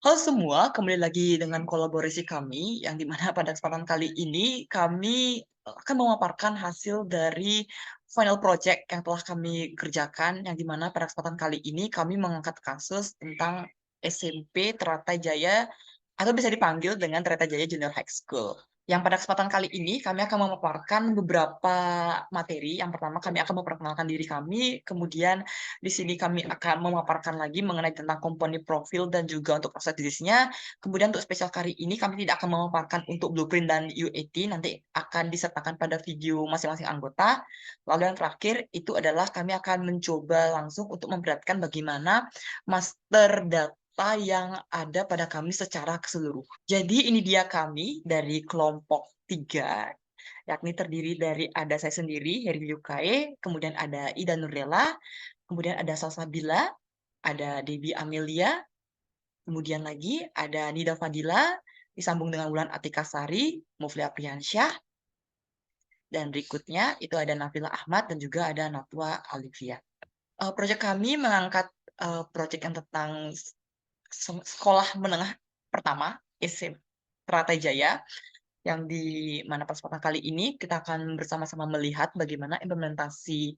Halo semua, kembali lagi dengan kolaborasi kami, yang di mana pada kesempatan kali ini kami akan memaparkan hasil dari final project yang telah kami kerjakan, yang di mana pada kesempatan kali ini kami mengangkat kasus tentang SMP Teratai Jaya atau bisa dipanggil dengan Teratai Jaya Junior High School. Yang pada kesempatan kali ini kami akan memaparkan beberapa materi. Yang pertama kami akan memperkenalkan diri kami, kemudian di sini kami akan memaparkan lagi mengenai tentang komponen profil dan juga untuk proses bisnisnya. Kemudian untuk spesial kali ini kami tidak akan memaparkan untuk blueprint dan UAT, nanti akan disertakan pada video masing-masing anggota. Lalu yang terakhir itu adalah kami akan mencoba langsung untuk memperlihatkan bagaimana master data yang ada pada kami secara keseluruhan. Jadi ini dia kami dari kelompok 3, yakni terdiri dari ada saya sendiri, Heri Yukae, kemudian ada Ida Nurlela, kemudian ada Salsabila, ada Debbie Amelia, kemudian lagi ada Nida Fadila, disambung dengan Wulan Atika Sari, Mufli Apriansyah, dan berikutnya itu ada Nabila Ahmad dan juga ada Natwa Alivia. Proyek kami mengangkat proyek yang tentang sekolah menengah pertama SMP Teratai Jaya, yang di mana pada kesempatan kali ini kita akan bersama-sama melihat bagaimana implementasi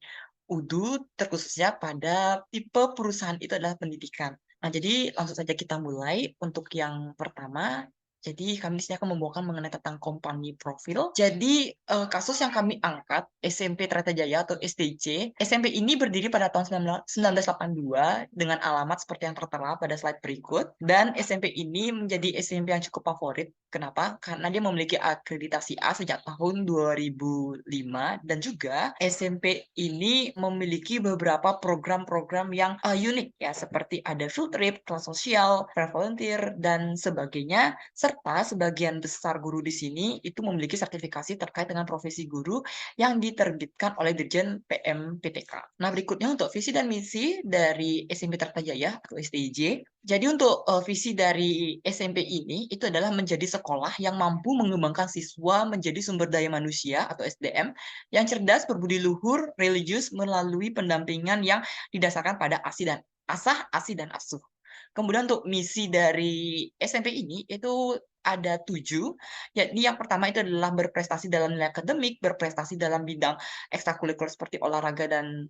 UDU terkhususnya pada tipe perusahaan itu adalah pendidikan. Nah, jadi langsung saja kita mulai. Untuk yang pertama, jadi kami di sini akan membawakan mengenai tentang company profil. Jadi kasus yang kami angkat SMP Teratai Jaya atau STJ. SMP ini berdiri pada tahun 1982 dengan alamat seperti yang tertera pada slide berikut. Dan SMP ini menjadi SMP yang cukup favorit. Kenapa? Karena dia memiliki akreditasi A sejak tahun 2005 dan juga SMP ini memiliki beberapa program-program yang unik ya, seperti ada field trip, kelas sosial, volunteer dan sebagainya, serta sebagian besar guru di sini itu memiliki sertifikasi terkait dengan profesi guru yang diterbitkan oleh Dirjen PMPTK. Nah, berikutnya untuk visi dan misi dari SMP Tartajaya atau STIJ. Jadi untuk visi dari SMP ini itu adalah menjadi sekolah yang mampu mengembangkan siswa menjadi sumber daya manusia atau SDM yang cerdas, berbudi luhur, religius melalui pendampingan yang didasarkan pada asih dan asuh. Kemudian untuk misi dari SMP ini itu ada 7, yakni yang pertama itu adalah berprestasi dalam nilai akademik, berprestasi dalam bidang ekstrakurikuler seperti olahraga dan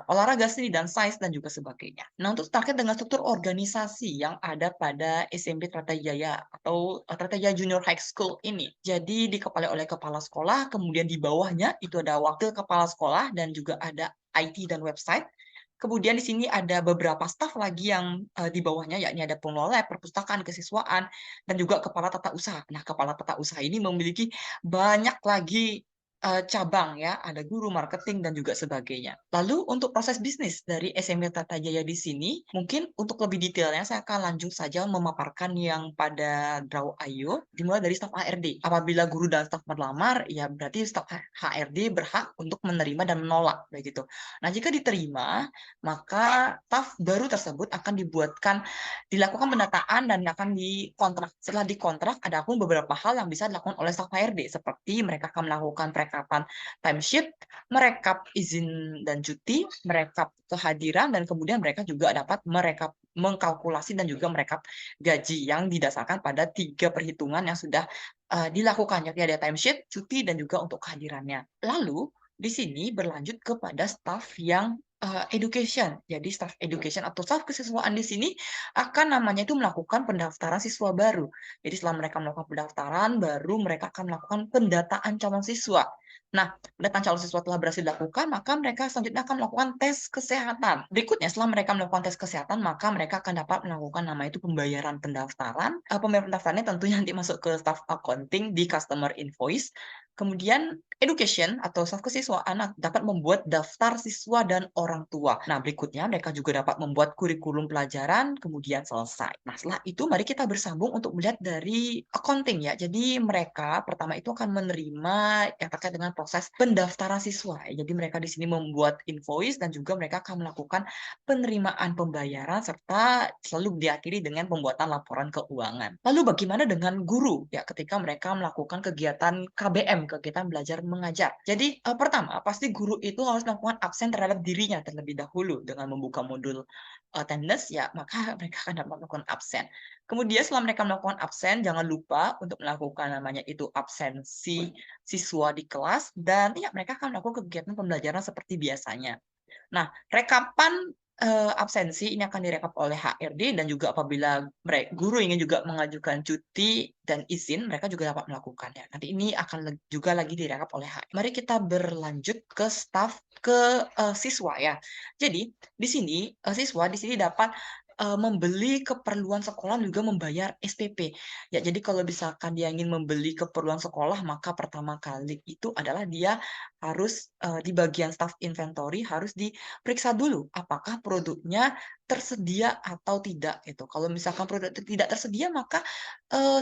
olahraga, seni dan sains dan juga sebagainya. Nah, untuk terkait dengan struktur organisasi yang ada pada SMP Teratai Jaya atau Teratai Jaya Junior High School ini. Jadi dikepalai oleh kepala sekolah, kemudian di bawahnya itu ada wakil kepala sekolah dan juga ada IT dan website. Kemudian di sini ada beberapa staf lagi yang di bawahnya, yakni ada pengelola lab, perpustakaan, kesiswaan, dan juga kepala tata usaha. Nah, kepala tata usaha ini memiliki banyak lagi cabang ya, ada guru, marketing, dan juga sebagainya. Lalu untuk proses bisnis dari SMP Tata Jaya di sini, mungkin untuk lebih detailnya saya akan lanjut saja memaparkan yang pada Draw Ayo, dimulai dari staf HRD. Apabila guru dan staf berlamar, ya berarti staf HRD berhak untuk menerima dan menolak, begitu. Nah, jika diterima, maka staf baru tersebut akan dilakukan pendataan dan akan dikontrak. Setelah dikontrak, ada pun beberapa hal yang bisa dilakukan oleh staf HRD, seperti mereka akan melakukan perekapan timesheet, merekap izin dan cuti, merekap kehadiran, dan kemudian mereka juga dapat mengkalkulasi dan juga merekap gaji yang didasarkan pada 3 perhitungan yang sudah dilakukan, yakni ada timesheet, cuti, dan juga untuk kehadirannya. Lalu di sini berlanjut kepada staf yang education. Jadi staf education atau staf kesiswaan di sini akan namanya itu melakukan pendaftaran siswa baru. Jadi setelah mereka melakukan pendaftaran, baru mereka akan melakukan pendataan calon siswa. Nah, pendataan calon siswa telah berhasil dilakukan, maka mereka selanjutnya akan melakukan tes kesehatan. Berikutnya, setelah mereka melakukan tes kesehatan, maka mereka akan dapat melakukan nama itu pembayaran pendaftaran. Pembayaran pendaftarannya tentunya nanti masuk ke staf accounting di customer invoice. Kemudian education atau staf kesiswaan dapat membuat daftar siswa dan orang tua. Nah, berikutnya mereka juga dapat membuat kurikulum pelajaran, kemudian selesai. Nah, setelah itu mari kita bersambung untuk melihat dari accounting ya. Jadi mereka pertama itu akan menerima yang terkait dengan proses pendaftaran siswa. Jadi mereka di sini membuat invoice dan juga mereka akan melakukan penerimaan pembayaran serta selalu diakhiri dengan pembuatan laporan keuangan. Lalu bagaimana dengan guru ya ketika mereka melakukan kegiatan KBM, kegiatan belajar mengajar. Jadi pertama pasti guru itu harus melakukan absen terhadap dirinya terlebih dahulu dengan membuka modul attendance ya, maka mereka akan dapat melakukan absen. Kemudian setelah mereka melakukan absen, jangan lupa untuk melakukan namanya itu absensi siswa di kelas dan ya mereka akan melakukan kegiatan pembelajaran seperti biasanya. Nah, rekapan, absensi ini akan direkap oleh HRD dan juga apabila guru ingin juga mengajukan cuti dan izin, mereka juga dapat melakukannya. Nanti ini akan juga lagi direkap oleh HR. Mari kita berlanjut ke siswa ya. Jadi, di sini, siswa di sini dapat, membeli keperluan sekolah dan juga membayar SPP. Ya, jadi kalau misalkan dia ingin membeli keperluan sekolah, maka pertama kali itu adalah dia harus, di bagian staff inventory harus diperiksa dulu apakah produknya tersedia atau tidak gitu. Kalau misalkan produk itu tidak tersedia maka,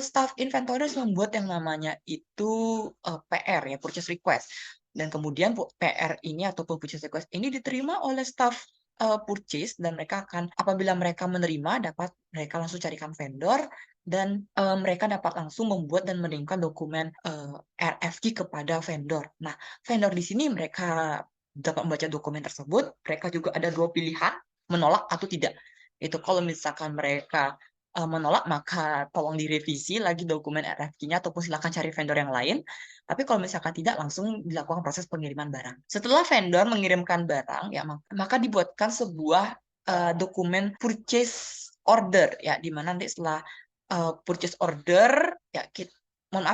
staff inventory harus membuat yang namanya itu, PR ya, purchase request. Dan kemudian PR ini ataupun purchase request ini diterima oleh staff, purchase dan mereka akan apabila mereka menerima dapat mereka langsung carikan vendor dan, mereka dapat langsung membuat dan mengirimkan dokumen, RFQ kepada vendor. Nah, vendor di sini mereka dapat membaca dokumen tersebut, mereka juga ada 2 pilihan, menolak atau tidak. Itu kalau misalkan mereka, menolak, maka tolong direvisi lagi dokumen RFQ-nya ataupun silakan cari vendor yang lain. Tapi kalau misalkan tidak, langsung dilakukan proses pengiriman barang. Setelah vendor mengirimkan barang, ya maka dibuatkan sebuah, dokumen purchase order, ya, di mana nanti setelah, purchase order, ya mohon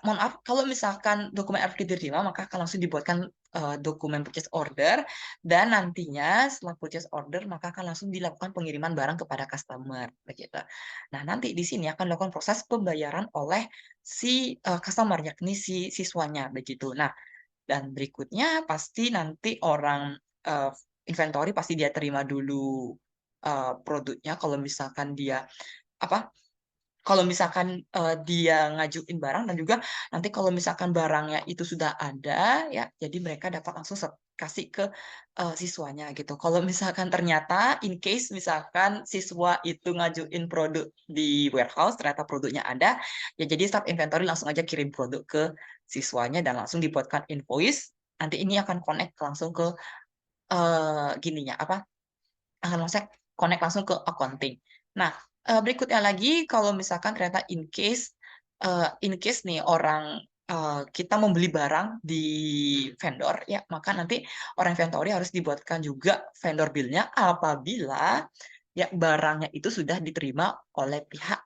maaf, kalau misalkan dokumen RFQ diterima, maka akan langsung dibuatkan, dokumen purchase order dan nantinya setelah purchase order, maka akan langsung dilakukan pengiriman barang kepada customer, begitu. Nah, nanti di sini akan dilakukan proses pembayaran oleh si, customer, yakni si siswanya, begitu. Nah, dan berikutnya pasti nanti orang, inventory pasti dia terima dulu, produknya kalau misalkan dia apa, kalau misalkan, dia ngajuin barang dan juga nanti kalau misalkan barangnya itu sudah ada ya, jadi mereka dapat langsung kasih ke, siswanya gitu. Kalau misalkan ternyata in case misalkan siswa itu ngajuin produk di warehouse, ternyata produknya ada, ya jadi staff inventory langsung aja kirim produk ke siswanya dan langsung dibuatkan invoice, nanti ini akan connect langsung ke, gininya, apa, maksudnya connect langsung ke accounting. Nah, berikutnya lagi kalau misalkan ternyata in case nih orang, kita membeli barang di vendor ya, maka nanti orang inventory harus dibuatkan juga vendor bill-nya apabila ya barangnya itu sudah diterima oleh pihak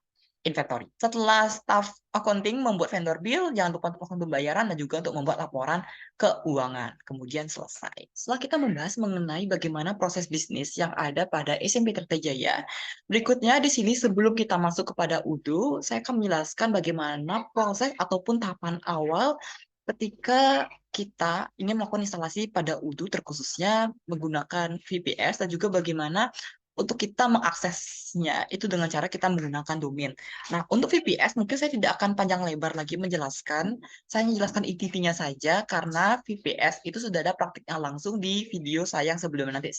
inventory. Setelah staff accounting membuat vendor bill, jangan lupa untuk melakukan pembayaran dan juga untuk membuat laporan keuangan. Kemudian selesai. Setelah kita membahas mengenai bagaimana proses bisnis yang ada pada SMP Kertajaya, berikutnya di sini sebelum kita masuk kepada UDU, saya akan menjelaskan bagaimana proses ataupun tahapan awal ketika kita ingin melakukan instalasi pada UDU terkhususnya menggunakan VPS dan juga bagaimana untuk kita mengaksesnya itu dengan cara kita menggunakan domain. Nah, untuk VPS mungkin saya tidak akan panjang lebar lagi menjelaskan. Saya hanya jelaskan intinya saja karena VPS itu sudah ada praktiknya langsung di video saya yang sebelumnya nanti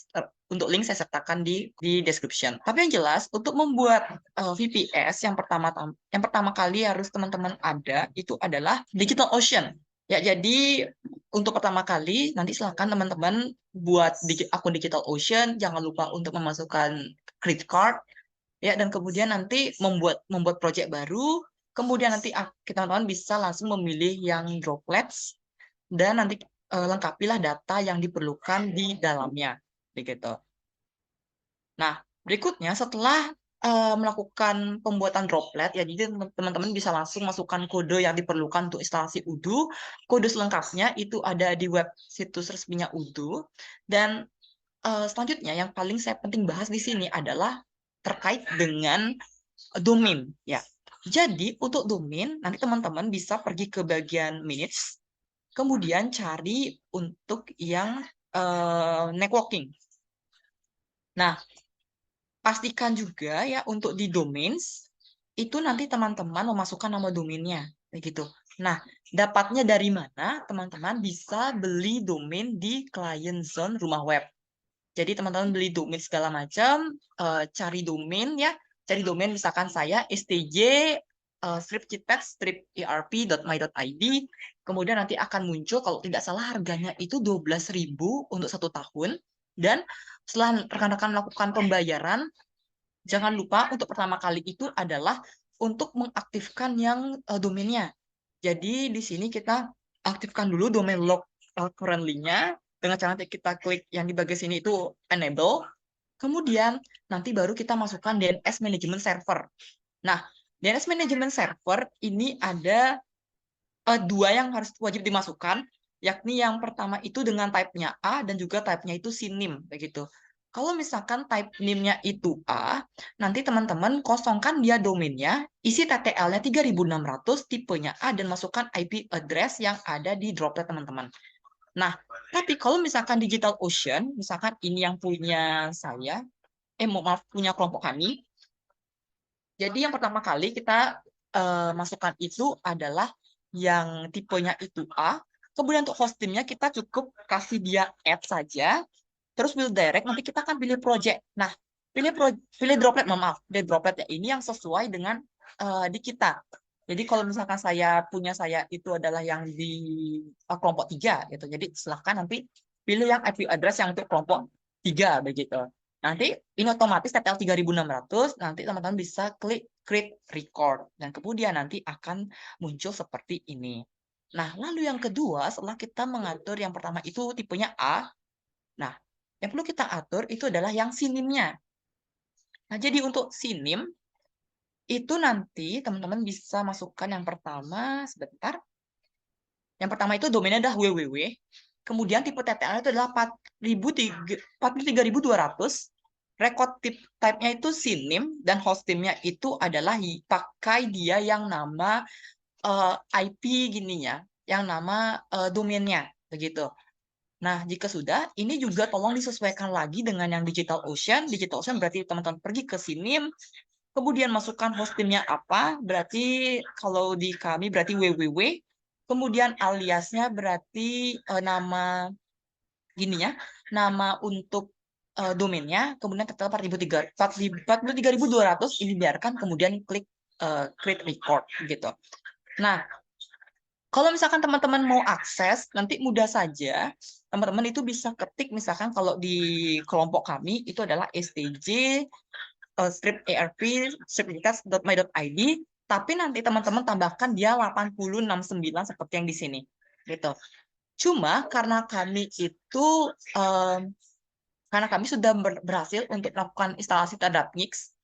untuk link saya sertakan di description. Tapi yang jelas untuk membuat VPS yang pertama kali harus teman-teman ada itu adalah DigitalOcean. Ya, jadi untuk pertama kali nanti silakan teman-teman buat akun DigitalOcean, jangan lupa untuk memasukkan credit card ya dan kemudian nanti membuat project baru, kemudian nanti kita teman-teman bisa langsung memilih yang droplets dan nanti lengkapilah data yang diperlukan di dalamnya begitu. Nah, berikutnya setelah, melakukan pembuatan droplet ya, jadi teman-teman bisa langsung masukkan kode yang diperlukan untuk instalasi UDU, kode selengkapnya itu ada di web situs resminya UDU, dan, selanjutnya yang paling saya penting bahas di sini adalah terkait dengan domain, ya. Jadi untuk domain, nanti teman-teman bisa pergi ke bagian manage, kemudian cari untuk yang, networking. Nah, pastikan juga ya untuk di domains, itu nanti teman-teman memasukkan nama domainnya, kayak gitu. Nah, dapatnya dari mana? Teman-teman bisa beli domain di client zone rumah web. Jadi teman-teman beli domain segala macam, cari domain ya, cari domain misalkan saya stj, strip.erp.my.id, kemudian nanti akan muncul kalau tidak salah harganya itu 12.000 untuk 1 tahun, dan setelah rekan-rekan melakukan pembayaran, jangan lupa untuk pertama kali itu adalah untuk mengaktifkan yang domainnya. Jadi di sini kita aktifkan dulu domain log currently-nya dengan cara nanti kita klik yang di bagian sini itu enable. Kemudian nanti baru kita masukkan DNS management server. Nah, DNS management server ini ada dua yang harus wajib dimasukkan, yakni yang pertama itu dengan type-nya A dan juga type-nya itu synim begitu. Kalau misalkan type name-nya itu A, nanti teman-teman kosongkan dia domainnya, isi TTL-nya 3600, tipenya A, dan masukkan IP address yang ada di droplet teman-teman. Nah, tapi kalau misalkan DigitalOcean, misalkan ini yang punya saya, maaf, punya kelompok kami, jadi yang pertama kali kita masukkan itu adalah yang tipenya itu A. Kemudian untuk hostingnya kita cukup kasih dia add saja. Terus will direct, nanti kita akan pilih project. Nah, pilih droplet, maaf. Pilih droplet ya, ini yang sesuai dengan di kita. Jadi kalau misalkan saya itu adalah yang di kelompok 3 gitu. Jadi silahkan nanti pilih yang IP address yang untuk kelompok 3 begitu. Nanti ini otomatis TTL 3600, nanti teman-teman bisa klik create record dan kemudian nanti akan muncul seperti ini. Nah, lalu yang kedua setelah kita mengatur yang pertama itu tipenya A, nah, yang perlu kita atur itu adalah yang sinimnya. Nah, jadi untuk sinim itu nanti teman-teman bisa masukkan yang pertama, sebentar. Yang pertama itu domainnya adalah www. Kemudian tipe TTL itu adalah 43.200. Record type-nya itu synim dan hostingnya itu adalah pakai dia yang nama IP gininya, yang nama domainnya begitu. Nah, jika sudah, ini juga tolong disesuaikan lagi dengan yang DigitalOcean. DigitalOcean berarti teman-teman pergi ke synim, kemudian masukkan hostingnya apa, berarti kalau di kami berarti www, kemudian aliasnya berarti nama gini ya, nama untuk domainnya, kemudian total 43.200 ini biarkan, kemudian klik create record gitu. Nah, kalau misalkan teman-teman mau akses, nanti mudah saja. Teman-teman itu bisa ketik, misalkan kalau di kelompok kami, itu adalah stj strip arp strip.my.id, tapi nanti teman-teman tambahkan dia 8069 seperti yang di sini. Gitu. Cuma karena kami itu, karena kami sudah berhasil untuk melakukan instalasi terhadap Nix,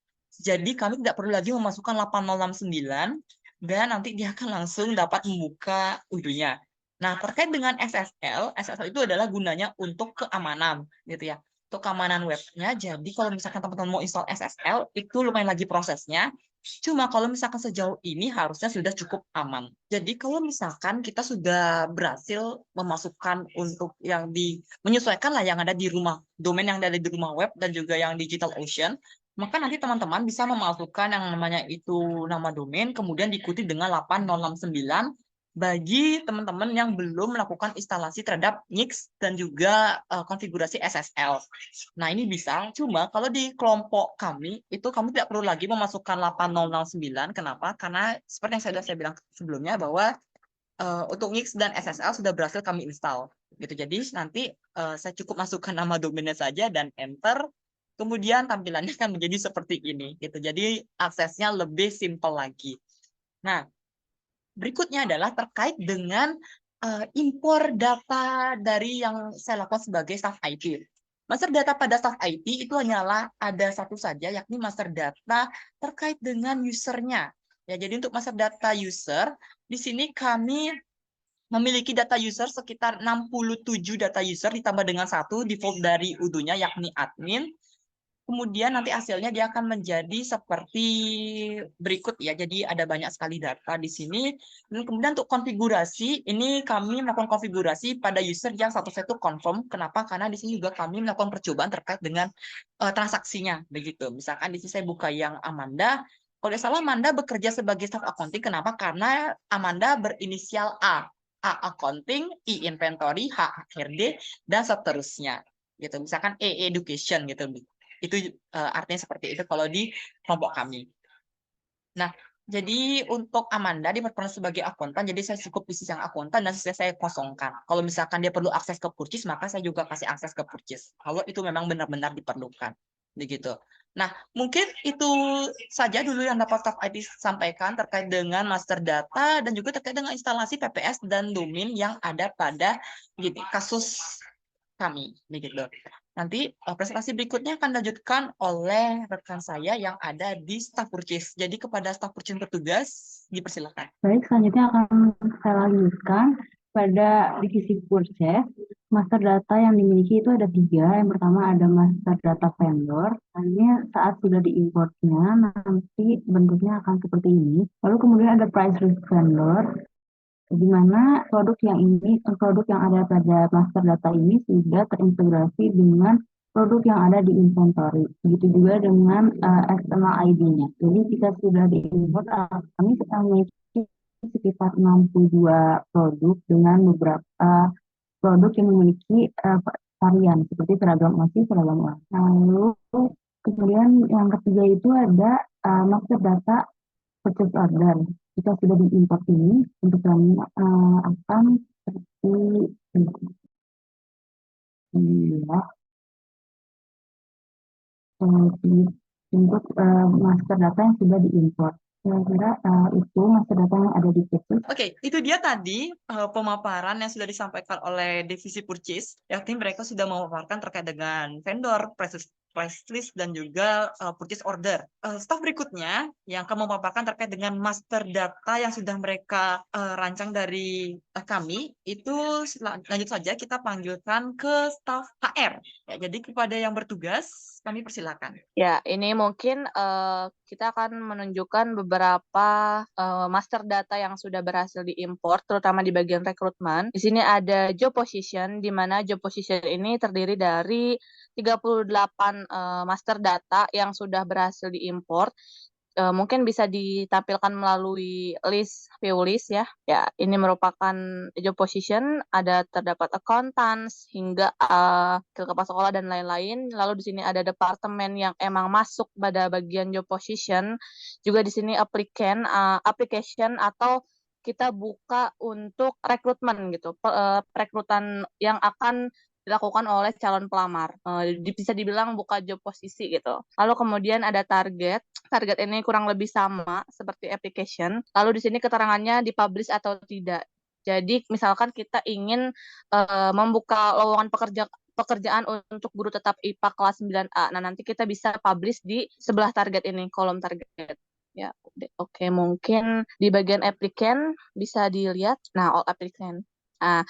jadi kami tidak perlu lagi memasukkan 8069, dan nanti dia akan langsung dapat membuka uydunya. Nah, terkait dengan SSL itu adalah gunanya untuk keamanan, gitu ya. Untuk keamanan webnya, jadi kalau misalkan teman-teman mau install SSL, itu lumayan lagi prosesnya. Cuma kalau misalkan sejauh ini harusnya sudah cukup aman. Jadi kalau misalkan kita sudah berhasil memasukkan untuk yang menyesuaikan lah yang ada di rumah, domain yang ada di rumah web dan juga yang DigitalOcean, maka nanti teman-teman bisa memasukkan yang namanya itu nama domain, kemudian diikuti dengan 8069 bagi teman-teman yang belum melakukan instalasi terhadap Nix dan juga konfigurasi SSL. Nah, ini bisa. Cuma kalau di kelompok kami, itu kami tidak perlu lagi memasukkan 8009. Kenapa? Karena seperti yang saya bilang sebelumnya, bahwa untuk Nix dan SSL sudah berhasil kami install. Gitu. Jadi nanti saya cukup masukkan nama domainnya saja dan enter. Kemudian tampilannya akan menjadi seperti ini. Gitu. Jadi aksesnya lebih simpel lagi. Nah, berikutnya adalah terkait dengan impor data dari yang saya lakukan sebagai staff IT. Master data pada staff IT itu hanyalah ada satu saja, yakni master data terkait dengan usernya. Ya, jadi untuk master data user, di sini kami memiliki data user sekitar 67 data user ditambah dengan satu default dari UDO-nya, yakni admin. Kemudian nanti hasilnya dia akan menjadi seperti berikut ya. Jadi ada banyak sekali data di sini. Dan kemudian untuk konfigurasi, ini kami melakukan konfigurasi pada user yang statusnya itu confirm. Kenapa? Karena di sini juga kami melakukan percobaan terkait dengan transaksinya. Begitu. Misalkan di sini saya buka yang Amanda. Kalau tidak salah, Amanda bekerja sebagai staff accounting. Kenapa? Karena Amanda berinisial A. A accounting, I inventory, H HRD, dan seterusnya. Gitu. Misalkan E education gitu. Itu artinya seperti itu kalau di kelompok kami. Nah, jadi untuk Amanda diperlukan sebagai akuntan, jadi saya cukup isi yang akuntan dan saya kosongkan. Kalau misalkan dia perlu akses ke purchase, maka saya juga kasih akses ke purchase. Kalau itu memang benar-benar diperlukan. Begitu. Nah, mungkin itu saja dulu yang dapat Staff IT sampaikan terkait dengan master data dan juga terkait dengan instalasi PPS dan Lumin yang ada pada gini, kasus kami, begitu. Nanti presentasi berikutnya akan dilanjutkan oleh rekan saya yang ada di staff purchase. Jadi kepada staff purchase bertugas, dipersilakan. Baik, selanjutnya akan saya lanjutkan pada divisi purchase. Master data yang dimiliki itu ada 3. Yang pertama ada master data vendor. Ini saat sudah diimportnya, nanti bentuknya akan seperti ini. Lalu kemudian ada price list vendor, di mana produk yang ada pada master data ini sudah terintegrasi dengan produk yang ada di inventory. Begitu juga dengan external ID-nya. Jadi jika sudah diimport, kami memiliki sekitar 62 produk dengan beberapa produk yang memiliki varian seperti seragam OSIS, seragam UAS. Lalu kemudian yang ketiga itu ada master data purchase order. Jika sudah diimport ini, untuk kami akan seperti ini ya, untuk master data yang sudah diimport. Kira-kira itu master data yang ada di purchase. Oke, itu dia tadi pemaparan yang sudah disampaikan oleh divisi purchase. Yakni mereka sudah memaparkan terkait dengan vendor, price list, dan juga purchase order. Staf berikutnya yang akan memaparkan terkait dengan master data yang sudah mereka rancang dari kami, itu lanjut saja kita panggilkan ke staf HR. Ya, jadi kepada yang bertugas, kami persilakan. Ya, ini mungkin kita akan menunjukkan beberapa master data yang sudah berhasil diimport, terutama di bagian rekrutmen. Di sini ada job position, di mana job position ini terdiri dari 38 master data yang sudah berhasil diimport. Mungkin bisa ditampilkan melalui view list ya. Ya, ini merupakan job position, ada terdapat accountants hingga kepala sekolah dan lain-lain. Lalu di sini ada departemen yang emang masuk pada bagian job position. Juga di sini application atau kita buka untuk rekrutmen gitu, perekrutan yang akan dilakukan oleh calon pelamar. Bisa dibilang buka job posisi gitu. Lalu kemudian ada target. Target ini kurang lebih sama seperti application. Lalu di sini keterangannya dipublish atau tidak. Jadi misalkan kita ingin membuka lowongan pekerjaan untuk guru tetap IPA kelas 9A. Nah, nanti kita bisa publish di sebelah target ini, kolom target. Ya, oke, mungkin di bagian applicant bisa dilihat. Nah, all applicant. Nah,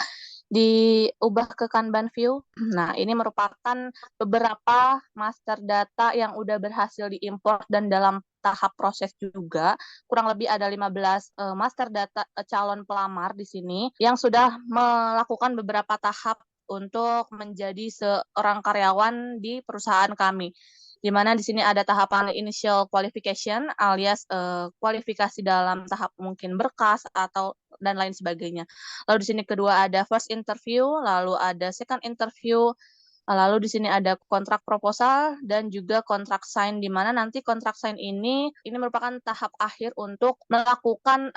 diubah ke Kanban view. Nah, ini merupakan beberapa master data yang udah berhasil diimport dan dalam tahap proses juga. Kurang lebih ada 15 master data calon pelamar di sini yang sudah melakukan beberapa tahap untuk menjadi seorang karyawan di perusahaan kami. Di mana di sini ada tahapan initial qualification alias kualifikasi dalam tahap mungkin berkas atau dan lain sebagainya. Lalu di sini kedua ada first interview, lalu ada second interview, lalu di sini ada kontrak proposal dan juga kontrak sign, di mana nanti kontrak sign ini merupakan tahap akhir untuk melakukan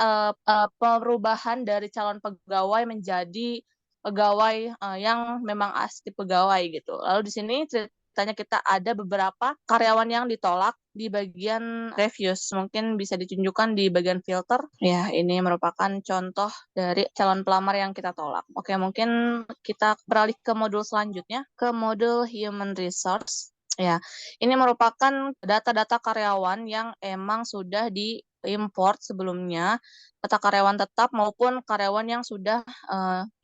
perubahan dari calon pegawai menjadi pegawai yang memang asli pegawai gitu. Lalu di sini ceritanya kita ada beberapa karyawan yang ditolak di bagian reviews. Mungkin bisa ditunjukkan di bagian filter. Ya, ini merupakan contoh dari calon pelamar yang kita tolak. Oke, mungkin kita beralih ke modul selanjutnya, ke modul human resource. Ya, ini merupakan data-data karyawan yang emang sudah diimport sebelumnya, data karyawan tetap maupun karyawan yang sudah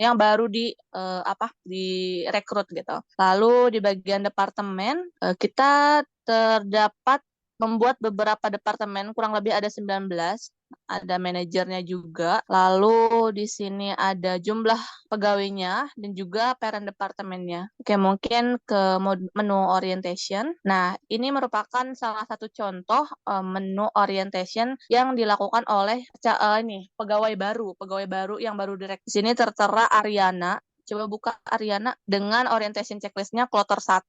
yang baru direkrut gitu. Lalu di bagian departemen kita terdapat membuat beberapa departemen, kurang lebih ada 19, ada manajernya juga. Lalu di sini ada jumlah pegawainya dan juga parent departemennya. Oke, mungkin ke menu orientation. Nah, ini merupakan salah satu contoh menu orientation yang dilakukan oleh pegawai baru yang baru direct. Di sini tertera Ariana. Coba buka Ariana dengan orientation checklist-nya kloter 1,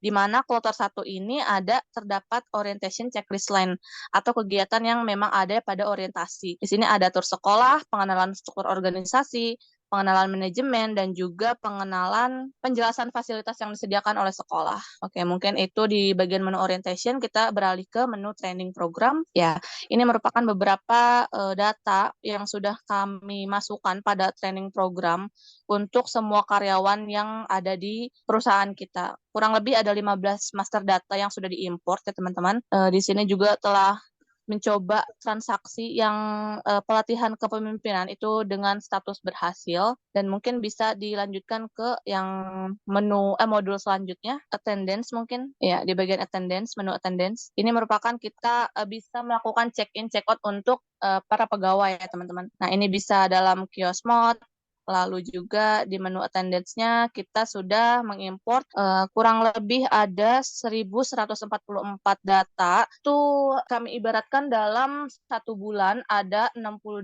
di mana kloter 1 ini terdapat orientation checklist line atau kegiatan yang memang ada pada orientasi. Di sini ada tur sekolah, pengenalan struktur organisasi, pengenalan manajemen, dan juga pengenalan penjelasan fasilitas yang disediakan oleh sekolah. Oke, mungkin itu di bagian menu orientation. Kita beralih ke menu training program. Ya, ini merupakan beberapa data yang sudah kami masukkan pada training program untuk semua karyawan yang ada di perusahaan kita. Kurang lebih ada 15 master data yang sudah diimport ya teman-teman. Di sini juga telah mencoba transaksi yang pelatihan kepemimpinan itu dengan status berhasil, dan mungkin bisa dilanjutkan ke yang modul selanjutnya, attendance mungkin. Ya, di bagian attendance, menu attendance. Ini merupakan kita bisa melakukan check-in, check-out untuk para pegawai ya teman-teman. Nah, ini bisa dalam kiosk mode. Lalu juga di menu attendance-nya kita sudah mengimport kurang lebih ada 1.144 data. Itu kami ibaratkan dalam 1 bulan ada 68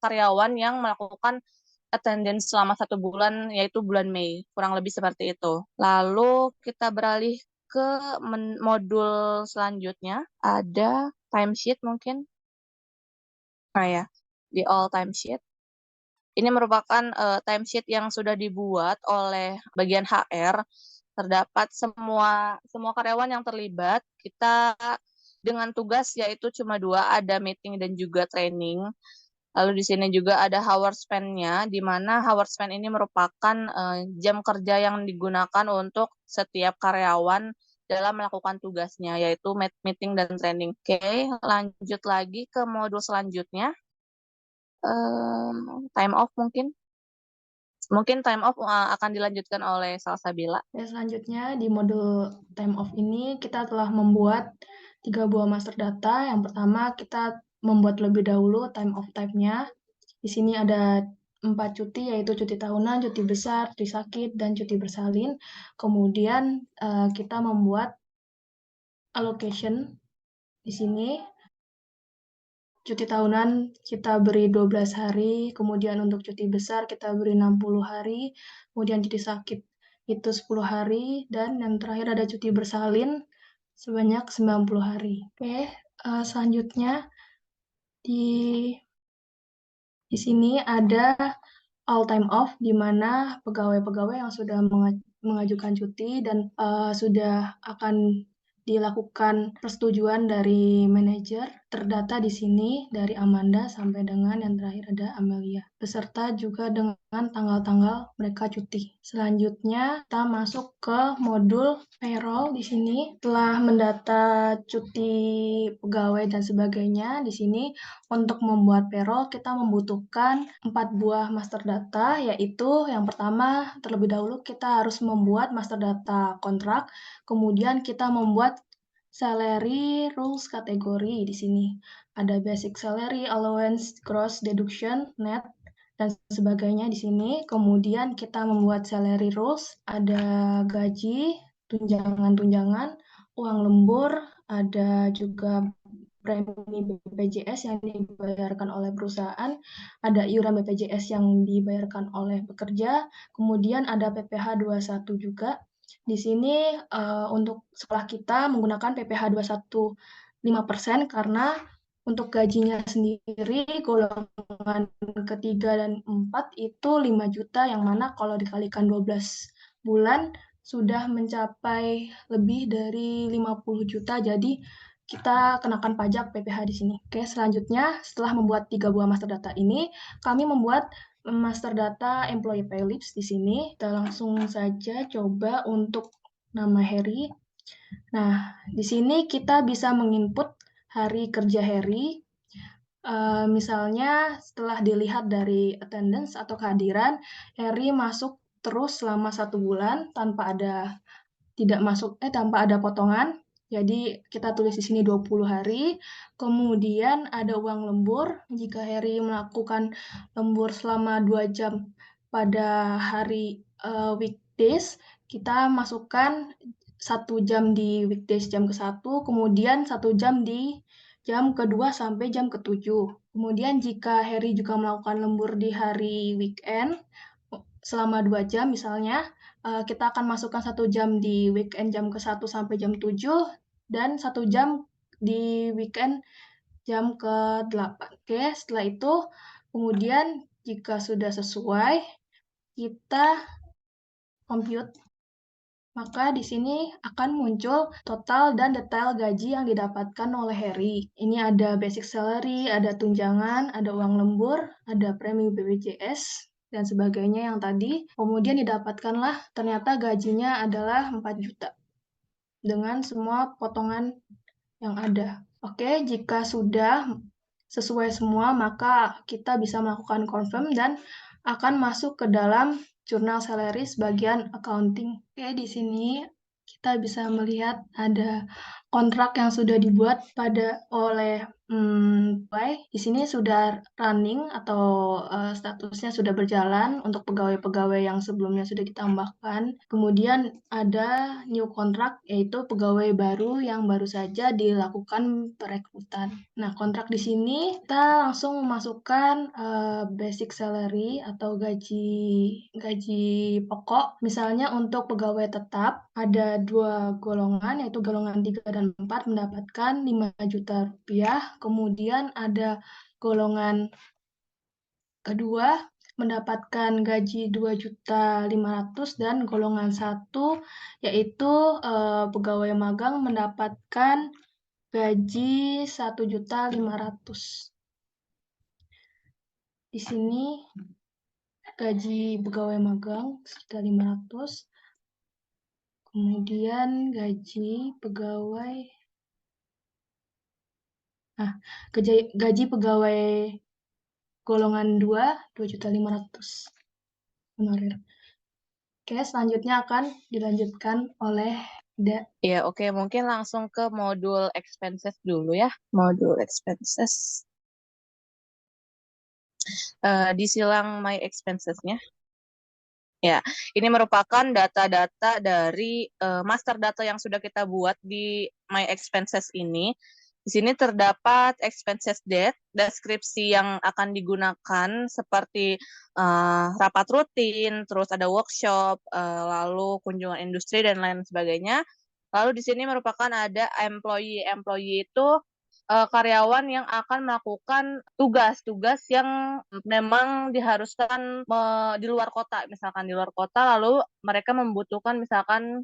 karyawan yang melakukan attendance selama 1 bulan, yaitu bulan Mei. Kurang lebih seperti itu. Lalu kita beralih ke modul selanjutnya. Ada timesheet mungkin. Nah ya, di all timesheet. Ini merupakan timesheet yang sudah dibuat oleh bagian HR. Terdapat semua karyawan yang terlibat. Kita dengan tugas yaitu cuma 2, ada meeting dan juga training. Lalu di sini juga ada hour spend-nya, di mana hour spend ini merupakan jam kerja yang digunakan untuk setiap karyawan dalam melakukan tugasnya, yaitu meeting dan training. Oke, lanjut lagi ke modul selanjutnya. Time off mungkin. Mungkin time off akan dilanjutkan oleh Salsabila. Selanjutnya di modul time off ini kita telah membuat 3 buah master data. Yang pertama kita membuat lebih dahulu time off type-nya. Di sini ada 4 cuti, yaitu cuti tahunan, cuti besar, cuti sakit, dan cuti bersalin. Kemudian kita membuat allocation di sini. Cuti tahunan kita beri 12 hari, kemudian untuk cuti besar kita beri 60 hari, kemudian cuti sakit itu 10 hari, dan yang terakhir ada cuti bersalin sebanyak 90 hari. Oke, selanjutnya di sini ada all time off, di mana pegawai-pegawai yang sudah mengajukan cuti dan sudah akan dilakukan persetujuan dari manajer terdata di sini dari Amanda sampai dengan yang terakhir ada Amelia, beserta juga dengan tanggal-tanggal mereka cuti. Selanjutnya kita masuk ke modul payroll. Di sini telah mendata cuti pegawai dan sebagainya. Di sini untuk membuat payroll kita membutuhkan 4 buah master data, yaitu yang pertama terlebih dahulu kita harus membuat master data kontrak, kemudian kita membuat salary rules kategori. Di sini ada basic salary, allowance, gross deduction, net, dan sebagainya di sini. Kemudian kita membuat salary rules, ada gaji, tunjangan-tunjangan, uang lembur, ada juga premi BPJS yang dibayarkan oleh perusahaan, ada iuran BPJS yang dibayarkan oleh pekerja, kemudian ada PPh 21 juga. Di sini untuk sekolah kita menggunakan PPh 21 5% karena untuk gajinya sendiri golongan ketiga dan 4 itu 5 juta, yang mana kalau dikalikan 12 bulan sudah mencapai lebih dari 50 juta, jadi kita kenakan pajak PPh di sini. Oke, selanjutnya setelah membuat 3 buah master data ini, kami membuat master data employee pay slips di sini. Kita langsung saja coba untuk nama Harry. Nah, di sini kita bisa menginput hari kerja Harry. Misalnya setelah dilihat dari attendance atau kehadiran, Harry masuk terus selama 1 bulan tanpa ada potongan. Jadi kita tulis di sini 20 hari. Kemudian ada uang lembur. Jika Harry melakukan lembur selama 2 jam pada hari weekdays, kita masukkan 1 jam di weekdays jam ke-1, kemudian 1 jam di jam ke-2 sampai jam ke-7. Kemudian jika Harry juga melakukan lembur di hari weekend selama 2 jam misalnya, kita akan masukkan 1 jam di weekend jam ke-1 sampai jam 7 dan 1 jam di weekend jam ke-8. Oke, setelah itu kemudian Jika sudah sesuai, kita compute, maka di sini akan muncul total dan detail gaji yang didapatkan oleh Heri. Ini ada basic salary, ada tunjangan, ada uang lembur, ada premi BPJS, dan sebagainya yang tadi. Kemudian didapatkanlah ternyata gajinya adalah 4 juta dengan semua potongan yang ada. Oke, jika sudah sesuai semua, maka kita bisa melakukan confirm dan akan masuk ke dalam jurnal salaries bagian accounting. Oke, di sini kita bisa melihat ada kontrak yang sudah dibuat oleh pegawai. Di sini sudah running atau statusnya sudah berjalan untuk pegawai-pegawai yang sebelumnya sudah ditambahkan. Kemudian ada new kontrak, yaitu pegawai baru yang baru saja dilakukan perekrutan. Nah, kontrak di sini kita langsung memasukkan basic salary atau gaji pokok. Misalnya untuk pegawai tetap ada 2 golongan, yaitu golongan 3 dan 4 mendapatkan 5 juta rupiah. Kemudian ada golongan kedua mendapatkan gaji 2.500.000 dan golongan 1 yaitu pegawai magang mendapatkan gaji 1.500.000. Di sini gaji pegawai magang 1.500.000. Kemudian gaji pegawai golongan 2, 2.500.000 honorer. Oke, selanjutnya akan dilanjutkan oleh Da. Ya, oke. Mungkin langsung ke modul expenses dulu ya. Modul expenses. Di silang my expenses-nya. Ya, ini merupakan data-data dari master data yang sudah kita buat di my expenses ini. Di sini terdapat expenses date, deskripsi yang akan digunakan seperti rapat rutin, terus ada workshop, lalu kunjungan industri dan lain sebagainya. Lalu di sini merupakan ada employee. Employee itu karyawan yang akan melakukan tugas-tugas yang memang diharuskan di luar kota, misalkan di luar kota, lalu mereka membutuhkan misalkan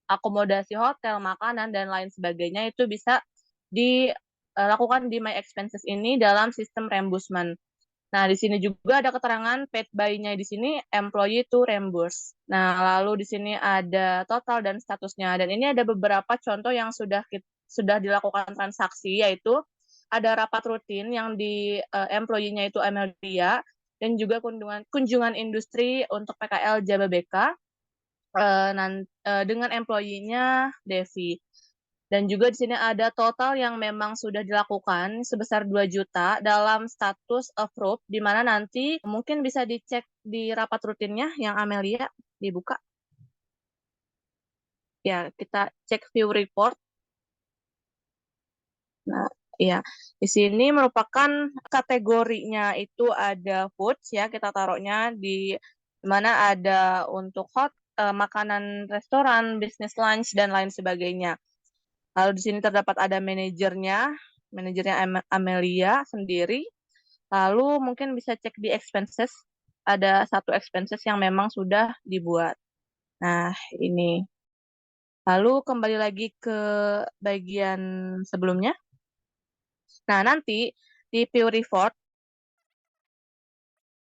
akomodasi hotel, makanan, dan lain sebagainya, itu bisa dilakukan di My Expenses ini dalam sistem reimbursement. Nah, di sini juga ada keterangan paid by-nya di sini employee to reimburse. Nah, lalu di sini ada total dan statusnya. Dan ini ada beberapa contoh yang sudah dilakukan transaksi, yaitu ada rapat rutin yang di employee-nya itu Amelia, dan juga kunjungan industri untuk PKL Jababeka dengan employee-nya Devi. Dan juga di sini ada total yang memang sudah dilakukan sebesar 2 juta dalam status approved, di mana nanti mungkin bisa dicek di rapat rutinnya yang Amelia dibuka. Ya, kita cek view report. Nah, ya, di sini merupakan kategorinya itu ada foods ya, kita taruhnya di mana ada untuk makanan restoran, business lunch, dan lain sebagainya. Lalu di sini terdapat ada manajernya Amelia sendiri. Lalu mungkin bisa cek di expenses, ada satu expenses yang memang sudah dibuat. Nah, ini. Lalu kembali lagi ke bagian sebelumnya. Nah, nanti di view report,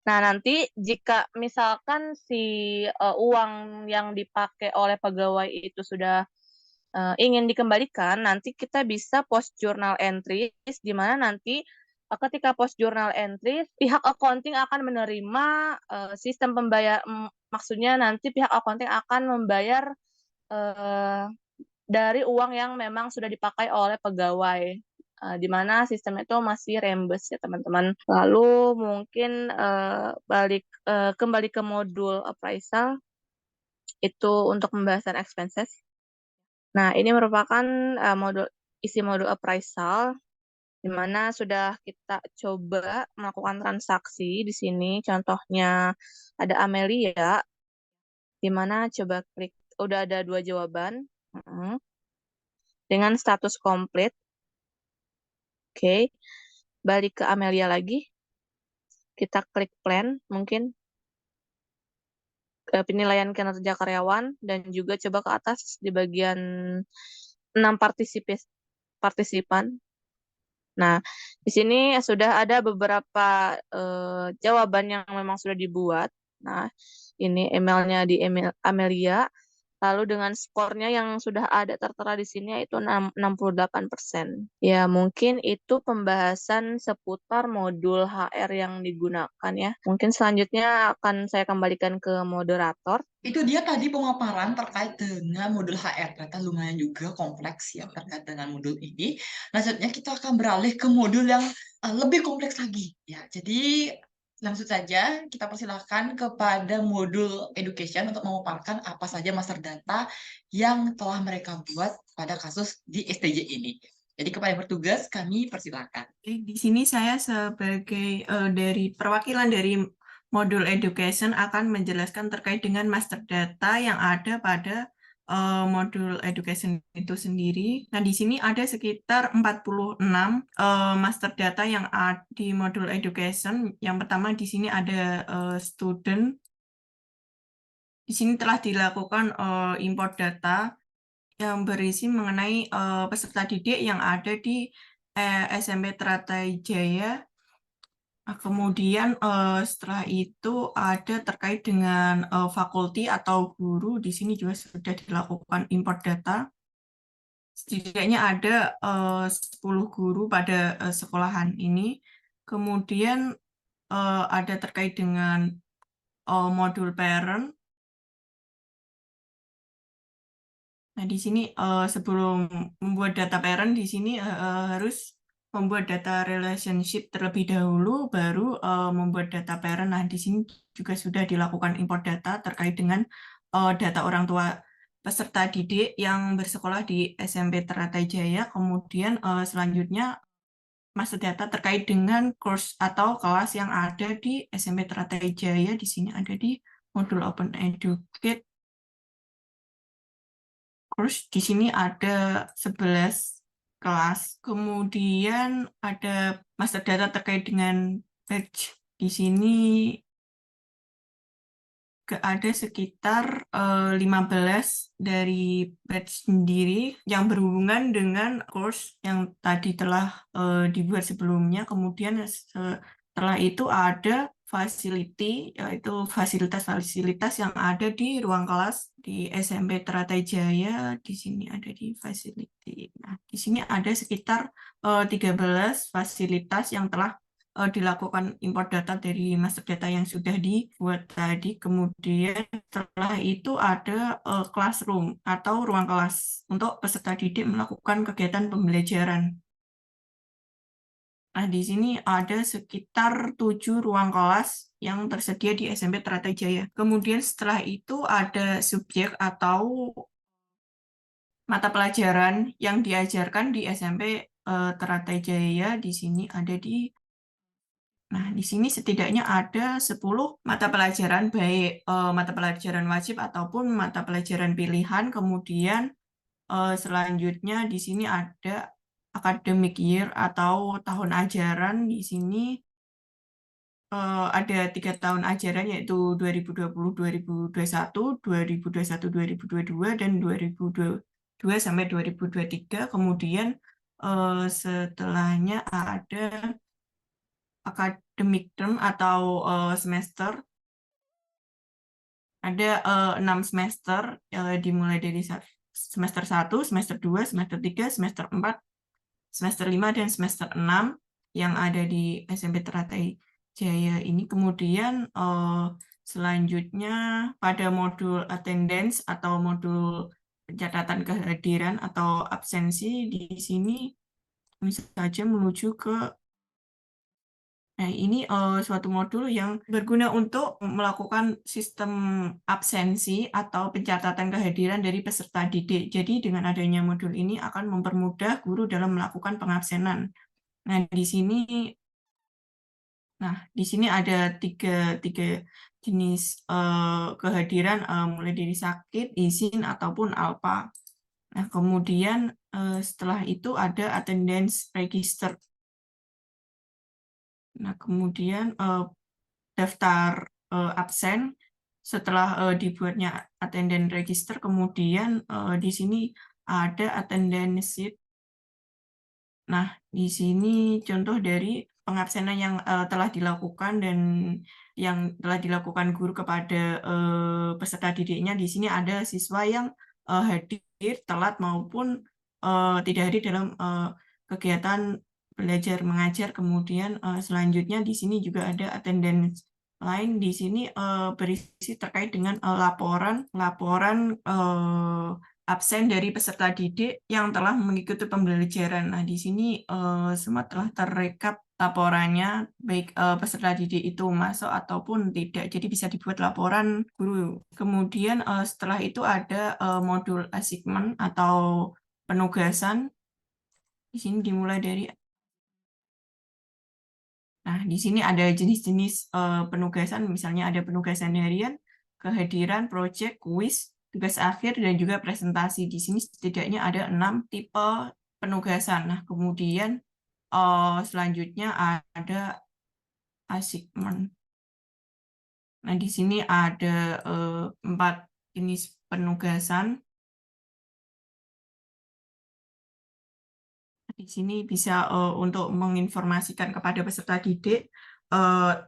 nah nanti jika misalkan si uang yang dipakai oleh pegawai itu sudah ingin dikembalikan, nanti kita bisa post journal entries, di mana nanti ketika post journal entries, pihak accounting akan menerima sistem pembayar, maksudnya nanti pihak accounting akan membayar dari uang yang memang sudah dipakai oleh pegawai, di mana sistem itu masih reimburse ya teman-teman. Lalu mungkin kembali ke modul appraisal, itu untuk pembahasan expenses. Nah, ini merupakan isi modul appraisal, di mana sudah kita coba melakukan transaksi di sini. Contohnya ada Amelia, di mana coba klik, udah ada 2 jawaban dengan status komplit. Oke, balik ke Amelia lagi. kita klik plan mungkin penilaian kinerja karyawan dan juga coba ke atas di bagian 6 partisipan. Nah, di sini sudah ada beberapa jawaban yang memang sudah dibuat. Nah, ini emailnya di email Amelia. Lalu dengan skornya yang sudah ada tertera di sini yaitu 68%. Ya, mungkin itu pembahasan seputar modul HR yang digunakan ya. Mungkin selanjutnya akan saya kembalikan ke moderator. Itu dia tadi pemaparan terkait dengan modul HR. Ternyata lumayan juga kompleks ya terkait dengan modul ini. Selanjutnya kita akan beralih ke modul yang lebih kompleks lagi. Ya, jadi langsung saja kita persilahkan kepada modul education untuk memaparkan apa saja master data yang telah mereka buat pada kasus di STJ ini. Jadi kepada yang bertugas kami persilahkan. Di sini saya sebagai dari perwakilan dari modul education akan menjelaskan terkait dengan master data yang ada pada modul education itu sendiri. Nah, di sini ada sekitar 46 master data yang ada di modul education. Yang pertama di sini ada student. Di sini telah dilakukan import data yang berisi mengenai peserta didik yang ada di SMP Teratai Jaya. Nah, kemudian setelah itu ada terkait dengan fakulti atau guru. Di sini juga sudah dilakukan import data. Setidaknya ada 10 guru pada sekolahan ini. Kemudian ada terkait dengan modul parent. Nah, di sini sebelum membuat data parent, di sini harus membuat data relationship terlebih dahulu, baru membuat data parent. Nah, di sini juga sudah dilakukan import data terkait dengan data orang tua peserta didik yang bersekolah di SMP Teratai Jaya. Kemudian selanjutnya master data terkait dengan course atau kelas yang ada di SMP Teratai Jaya. Di sini ada di modul Open Educate. Terus di sini ada 11 kelas. Kemudian ada master data terkait dengan batch. Di sini ada sekitar 15 dari batch sendiri yang berhubungan dengan course yang tadi telah dibuat sebelumnya. Kemudian setelah itu ada facility, yaitu fasilitas-fasilitas yang ada di ruang kelas di SMP Teratai Jaya. Di sini ada di facility. Nah, di sini ada sekitar 13 fasilitas yang telah dilakukan import data dari master data yang sudah dibuat tadi. Kemudian setelah itu ada classroom atau ruang kelas untuk peserta didik melakukan kegiatan pembelajaran. Nah, di sini ada sekitar 7 ruang kelas yang tersedia di SMP Teratai Jaya. Kemudian setelah itu ada subjek atau mata pelajaran yang diajarkan di SMP Teratai Jaya. Di sini ada di Nah, di sini setidaknya ada 10 mata pelajaran, baik mata pelajaran wajib ataupun mata pelajaran pilihan. Kemudian selanjutnya di sini ada academic year atau tahun ajaran. Di sini ada 3 tahun ajaran, yaitu 2020-2021, 2021-2022, dan 2022 sampai 2023. Kemudian setelahnya ada academic term atau semester. Ada 6 semester, dimulai dari semester 1, semester 2, semester 3, semester 4, semester 5, dan semester 6 yang ada di SMP Teratai Jaya ini. Kemudian selanjutnya pada modul attendance atau modul pencatatan kehadiran atau absensi, di sini bisa saja menuju ke Nah, ini suatu modul yang berguna untuk melakukan sistem absensi atau pencatatan kehadiran dari peserta didik. Jadi dengan adanya modul ini akan mempermudah guru dalam melakukan pengabsenan. Nah, di sini ada tiga jenis kehadiran, mulai dari sakit, izin, ataupun alpa. Nah, kemudian setelah itu ada attendance register. Nah, kemudian daftar absen. Setelah dibuatnya attendance register, kemudian di sini ada attendance sheet. Nah, di sini contoh dari pengabsenan yang telah dilakukan dan yang telah dilakukan guru kepada peserta didiknya. Di sini ada siswa yang hadir telat maupun tidak hadir dalam kegiatan belajar mengajar. Kemudian selanjutnya di sini juga ada attendance lain. Di sini berisi terkait dengan laporan absen dari peserta didik yang telah mengikuti pembelajaran. Nah, di sini semua telah terekap laporannya, baik peserta didik itu masuk ataupun tidak. Jadi bisa dibuat laporan guru. Kemudian setelah itu ada modul assignment atau penugasan. Di sini dimulai dari Nah, di sini ada jenis-jenis penugasan, misalnya ada penugasan harian, kehadiran, proyek, kuis, tugas akhir, dan juga presentasi. Di sini setidaknya ada 6 tipe penugasan. Nah, kemudian selanjutnya ada assignment. Nah, di sini ada 4 jenis penugasan. Di sini bisa untuk menginformasikan kepada peserta didik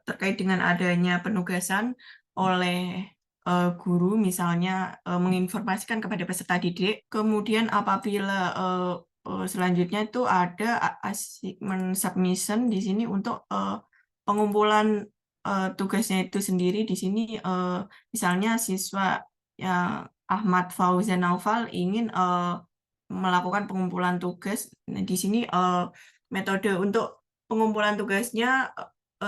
terkait dengan adanya penugasan oleh guru, misalnya menginformasikan kepada peserta didik. Kemudian apabila selanjutnya itu ada assignment submission di sini untuk pengumpulan tugasnya itu sendiri. Di sini misalnya siswa yang Ahmad Fauzan Naufal ingin melakukan pengumpulan tugas. Nah, di sini metode untuk pengumpulan tugasnya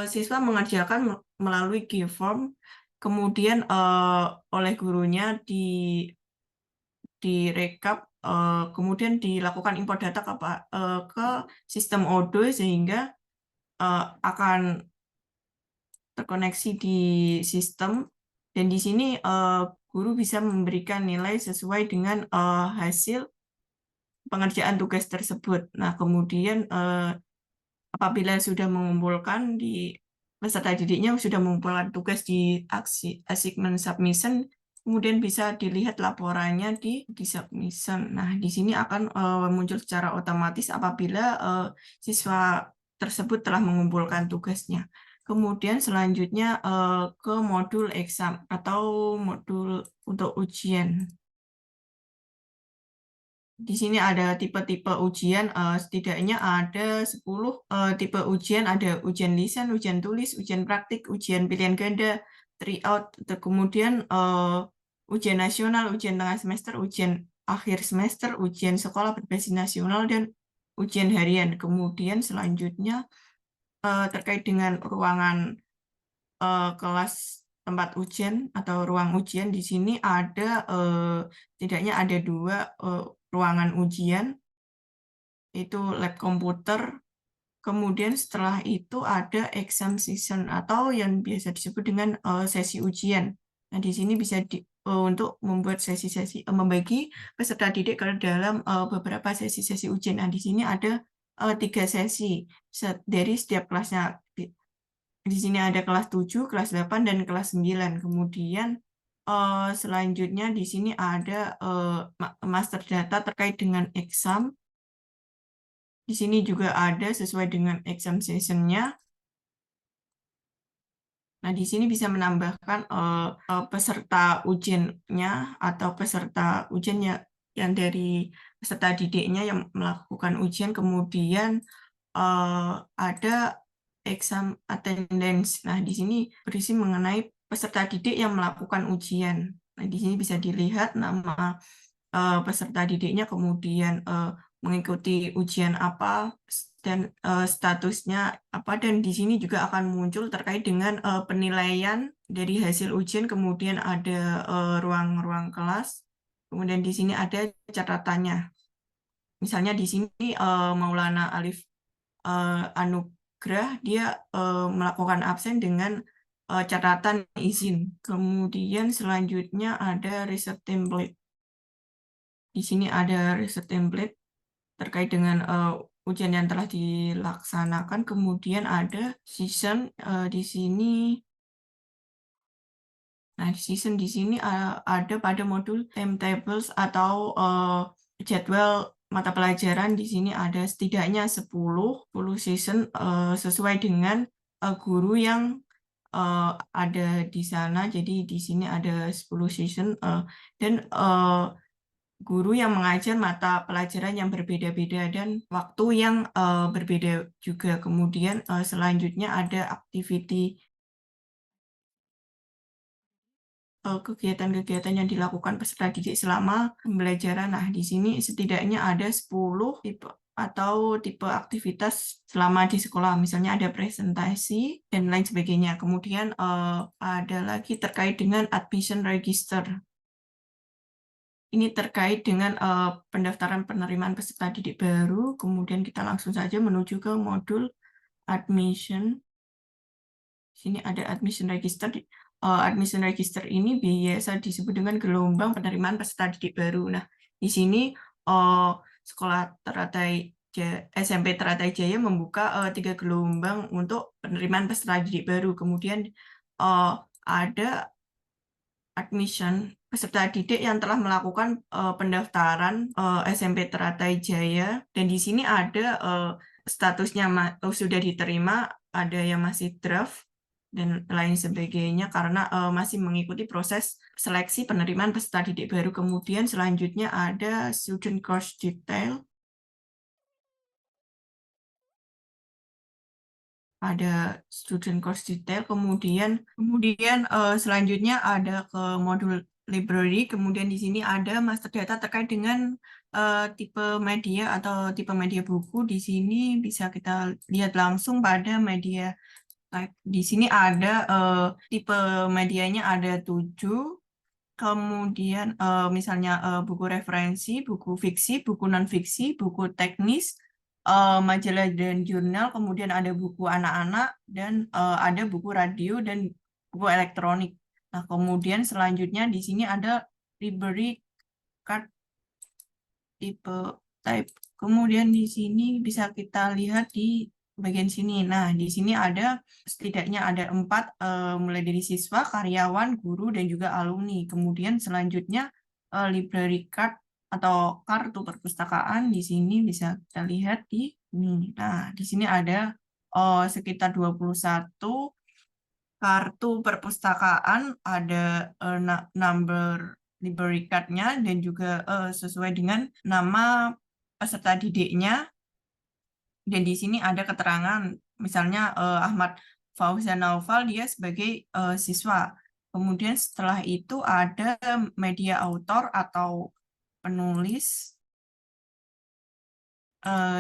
siswa mengerjakan melalui Giveform, kemudian oleh gurunya direkap, kemudian dilakukan import data ke sistem Odoo sehingga akan terkoneksi di sistem, dan di sini guru bisa memberikan nilai sesuai dengan hasil pengerjaan tugas tersebut. Nah, kemudian apabila sudah mengumpulkan peserta didiknya sudah mengumpulkan tugas di assignment submission, kemudian bisa dilihat laporannya di submission. Nah, di sini akan muncul secara otomatis apabila siswa tersebut telah mengumpulkan tugasnya. Kemudian selanjutnya ke modul exam atau modul untuk ujian. Di sini ada tipe-tipe ujian, setidaknya ada 10 tipe ujian, ada ujian lisan, ujian tulis, ujian praktik, ujian pilihan ganda, tryout, kemudian ujian nasional, ujian tengah semester, ujian akhir semester, ujian sekolah berbasis nasional, dan ujian harian. Kemudian selanjutnya terkait dengan ruangan kelas tempat ujian atau ruang ujian, di sini ada setidaknya ada 2 ruangan ujian, itu lab komputer, kemudian setelah itu ada exam session atau yang biasa disebut dengan sesi ujian. Nah, di sini bisa untuk membuat sesi-sesi, membagi peserta didik ke dalam beberapa sesi-sesi ujian. Nah, di sini ada 3 sesi dari setiap kelasnya. Di sini ada kelas 7, kelas 8, dan kelas 9. Kemudian selanjutnya di sini ada master data terkait dengan exam. Di sini juga ada sesuai dengan exam session-nya. Nah, di sini bisa menambahkan peserta ujiannya atau peserta ujiannya yang dari peserta didiknya yang melakukan ujian. Kemudian ada exam attendance. Nah, di sini berisi mengenai peserta didik yang melakukan ujian. Nah, di sini bisa dilihat nama peserta didiknya, kemudian mengikuti ujian apa, dan statusnya apa, dan di sini juga akan muncul terkait dengan penilaian dari hasil ujian, kemudian ada ruang-ruang kelas, kemudian di sini ada catatannya. Misalnya di sini Maulana Alif Anugrah, dia melakukan absen dengan catatan izin. Kemudian selanjutnya ada research template. Di sini ada research template terkait dengan ujian yang telah dilaksanakan. Kemudian ada season, di sini Nah, season di sini ada pada modul timetables atau jadwal mata pelajaran. Di sini ada setidaknya 10 season sesuai dengan guru yang ada di sana. Jadi di sini ada 10 season dan guru yang mengajar mata pelajaran yang berbeda-beda dan waktu yang berbeda juga. Kemudian selanjutnya ada activity kegiatan-kegiatan yang dilakukan peserta didik selama pembelajaran. Nah, di sini setidaknya ada 10 tipe atau tipe aktivitas selama di sekolah. Misalnya ada presentasi dan lain sebagainya. Kemudian ada lagi terkait dengan admission register. Ini terkait dengan pendaftaran penerimaan peserta didik baru. Kemudian kita langsung saja menuju ke modul admission. Sini ada admission register. Admission register ini biasa disebut dengan gelombang penerimaan peserta didik baru. Nah, di sini sekolah SMP Teratai Jaya membuka 3 gelombang untuk penerimaan peserta didik baru. Kemudian ada admission peserta didik yang telah melakukan pendaftaran SMP Teratai Jaya, dan di sini ada statusnya sudah diterima, ada yang masih draft dan lain sebagainya karena masih mengikuti proses seleksi penerimaan peserta didik baru. Kemudian selanjutnya ada student course detail. Ada student course detail, kemudian selanjutnya ada ke modul library, kemudian di sini ada master data terkait dengan tipe media atau tipe media buku. Di sini bisa kita lihat langsung pada media type. Di sini ada tipe medianya ada 7. Kemudian misalnya buku referensi, buku fiksi, buku non-fiksi, buku teknis, majalah dan jurnal, kemudian ada buku anak-anak, dan ada buku radio dan buku elektronik. Nah, kemudian selanjutnya di sini ada library card tipe type. Kemudian di sini bisa kita lihat di bagian sini. Nah, di sini ada setidaknya ada 4, mulai dari siswa, karyawan, guru, dan juga alumni. Kemudian selanjutnya library card atau kartu perpustakaan di sini bisa kita lihat di ini. Nah, di sini ada sekitar 21 kartu perpustakaan, ada number library card-nya dan juga sesuai dengan nama peserta didiknya. Dan di sini ada keterangan, misalnya Ahmad Fauzan Naufal, dia sebagai siswa. Kemudian setelah itu ada media autor atau penulis.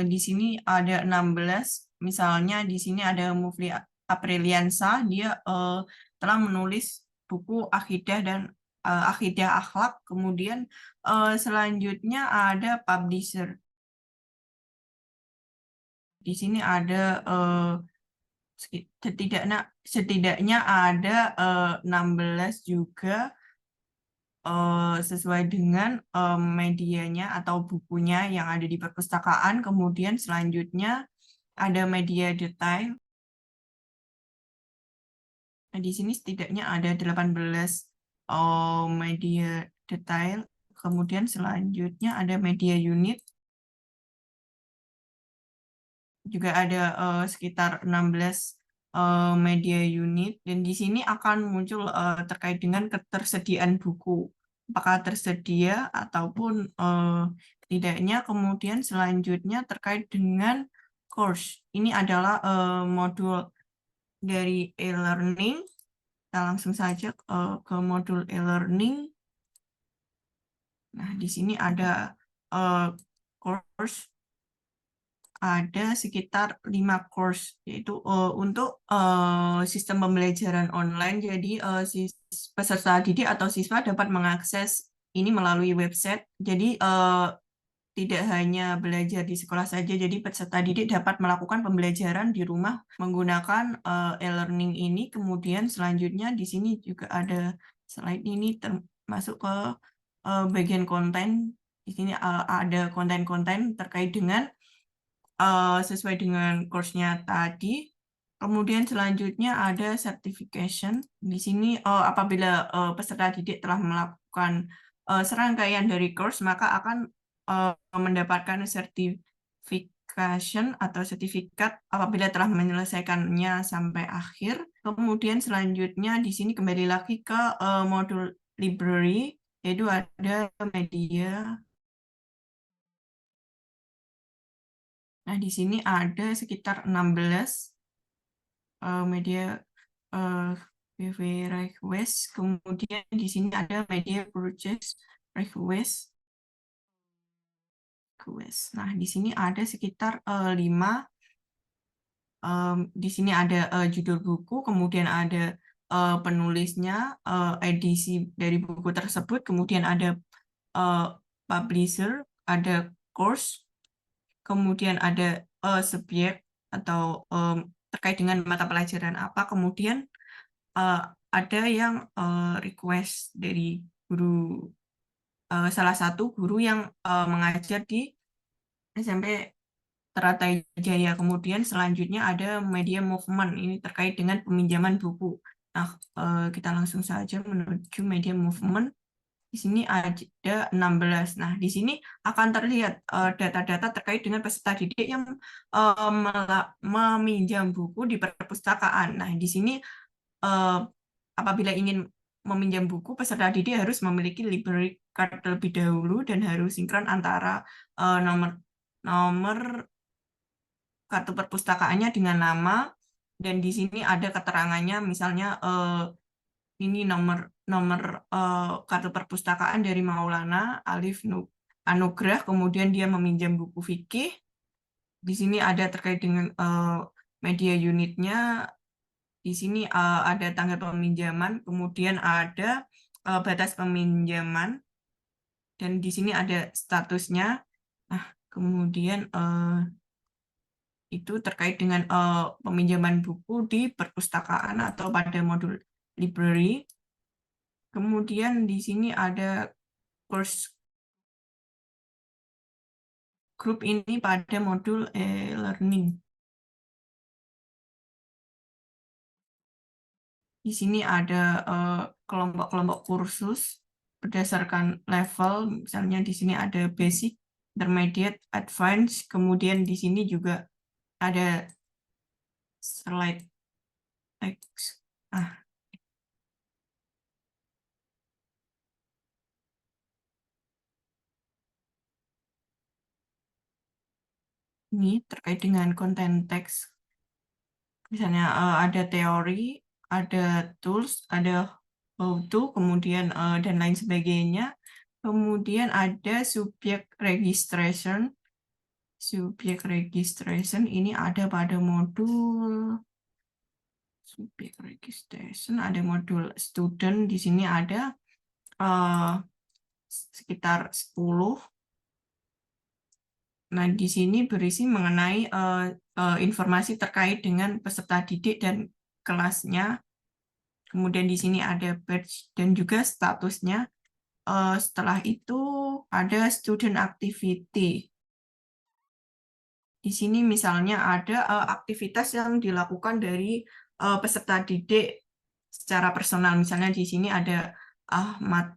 Di sini ada 16, misalnya di sini ada Mufli Apriliansa, dia telah menulis buku Akidah dan Akidah Akhlak. Kemudian selanjutnya ada publisher. Di sini ada setidaknya ada 16 juga sesuai dengan medianya atau bukunya yang ada di perpustakaan. Kemudian selanjutnya ada media detail. Nah, di sini setidaknya ada 18 media detail. Kemudian selanjutnya ada media unit. Juga ada sekitar 16 media unit, dan di sini akan muncul terkait dengan ketersediaan buku, apakah tersedia ataupun tidaknya. Kemudian selanjutnya terkait dengan course, ini adalah modul dari e-learning. Kita langsung saja ke modul e-learning. Nah, di sini ada course. Ada sekitar 5 course, yaitu untuk sistem pembelajaran online. Jadi peserta didik atau siswa dapat mengakses ini melalui website. Jadi tidak hanya belajar di sekolah saja, jadi peserta didik dapat melakukan pembelajaran di rumah menggunakan e-learning ini. Kemudian selanjutnya di sini juga ada slide ini termasuk ke bagian konten. Di sini ada konten-konten terkait dengan sesuai dengan course-nya tadi. Kemudian selanjutnya ada certification. Di sini apabila peserta didik telah melakukan serangkaian dari course, maka akan mendapatkan certification atau sertifikat apabila telah menyelesaikannya sampai akhir. Kemudian selanjutnya di sini kembali lagi ke modul library, yaitu ada media. Nah, di sini ada sekitar 16 media PV request, kemudian di sini ada media purchase request. Nah, di sini ada sekitar 5. Di sini ada judul buku, kemudian ada penulisnya, edisi dari buku tersebut, kemudian ada publisher, ada course, kemudian ada subjek atau terkait dengan mata pelajaran apa, kemudian ada yang request dari guru, salah satu guru yang mengajar di SMP Teratai Jaya. Kemudian selanjutnya ada media movement, ini terkait dengan peminjaman buku. Nah, kita langsung saja menuju media movement. Di sini ada 16. Nah, di sini akan terlihat data-data terkait dengan peserta didik yang meminjam buku di perpustakaan. Nah, di sini apabila ingin meminjam buku, peserta didik harus memiliki library card terlebih dahulu dan harus sinkron antara nomor kartu perpustakaannya dengan nama, dan di sini ada keterangannya, misalnya ini nomor kartu perpustakaan dari Maulana Alif Anugrah, kemudian dia meminjam buku fikih. Di sini ada terkait dengan media unitnya. Di sini ada tanggal peminjaman, kemudian ada batas peminjaman, dan di sini ada statusnya. Nah, kemudian itu terkait dengan peminjaman buku di perpustakaan atau pada modul library. Kemudian di sini ada course group, ini pada modul e-learning. Di sini ada kelompok-kelompok kursus berdasarkan level, misalnya di sini ada basic, intermediate, advanced, kemudian di sini juga ada slide text. Ini terkait dengan konten teks. Misalnya ada teori, ada tools, ada how to, kemudian dan lain sebagainya. Kemudian ada subject registration. Subject registration ini ada pada modul subject registration, ada modul student, di sini ada sekitar 10. Nah, di sini berisi mengenai informasi terkait dengan peserta didik dan kelasnya. Kemudian di sini ada badge dan juga statusnya. Setelah itu ada student activity. Di sini misalnya ada aktivitas yang dilakukan dari peserta didik secara personal. Misalnya di sini ada Ahmad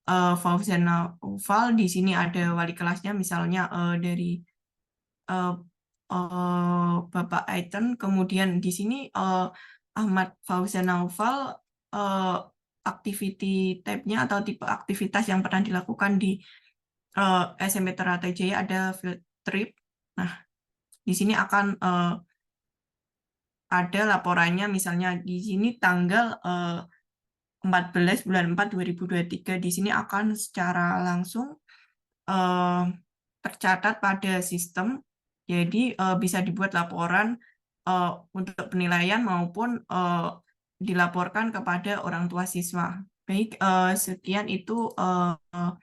Fauzan Naufal, di sini ada wali kelasnya, misalnya dari Bapak Aiton, kemudian di sini Ahmad Fauzan Naufal, activity type-nya atau tipe aktivitas yang pernah dilakukan di SMP Teratai Jaya ada field trip. Nah, di sini akan ada laporannya, misalnya di sini tanggal 14 bulan 4 2023, di sini akan secara langsung tercatat pada sistem, jadi bisa dibuat laporan untuk penilaian maupun dilaporkan kepada orang tua siswa. Baik, sekian itu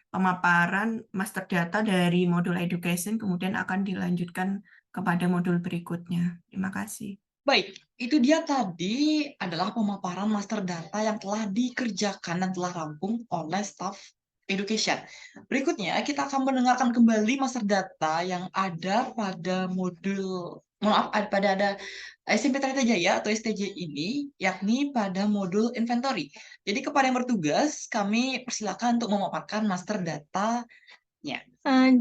pemaparan master data dari modul education, kemudian akan dilanjutkan kepada modul berikutnya. Terima kasih. Baik, itu dia tadi adalah pemaparan master data yang telah dikerjakan dan telah rampung oleh staf education. Berikutnya, kita akan mendengarkan kembali master data yang ada pada modul pada SMP Tarita Jaya atau STJ ini, yakni pada modul inventory. Jadi kepada yang bertugas, kami persilakan untuk memaparkan master data-nya.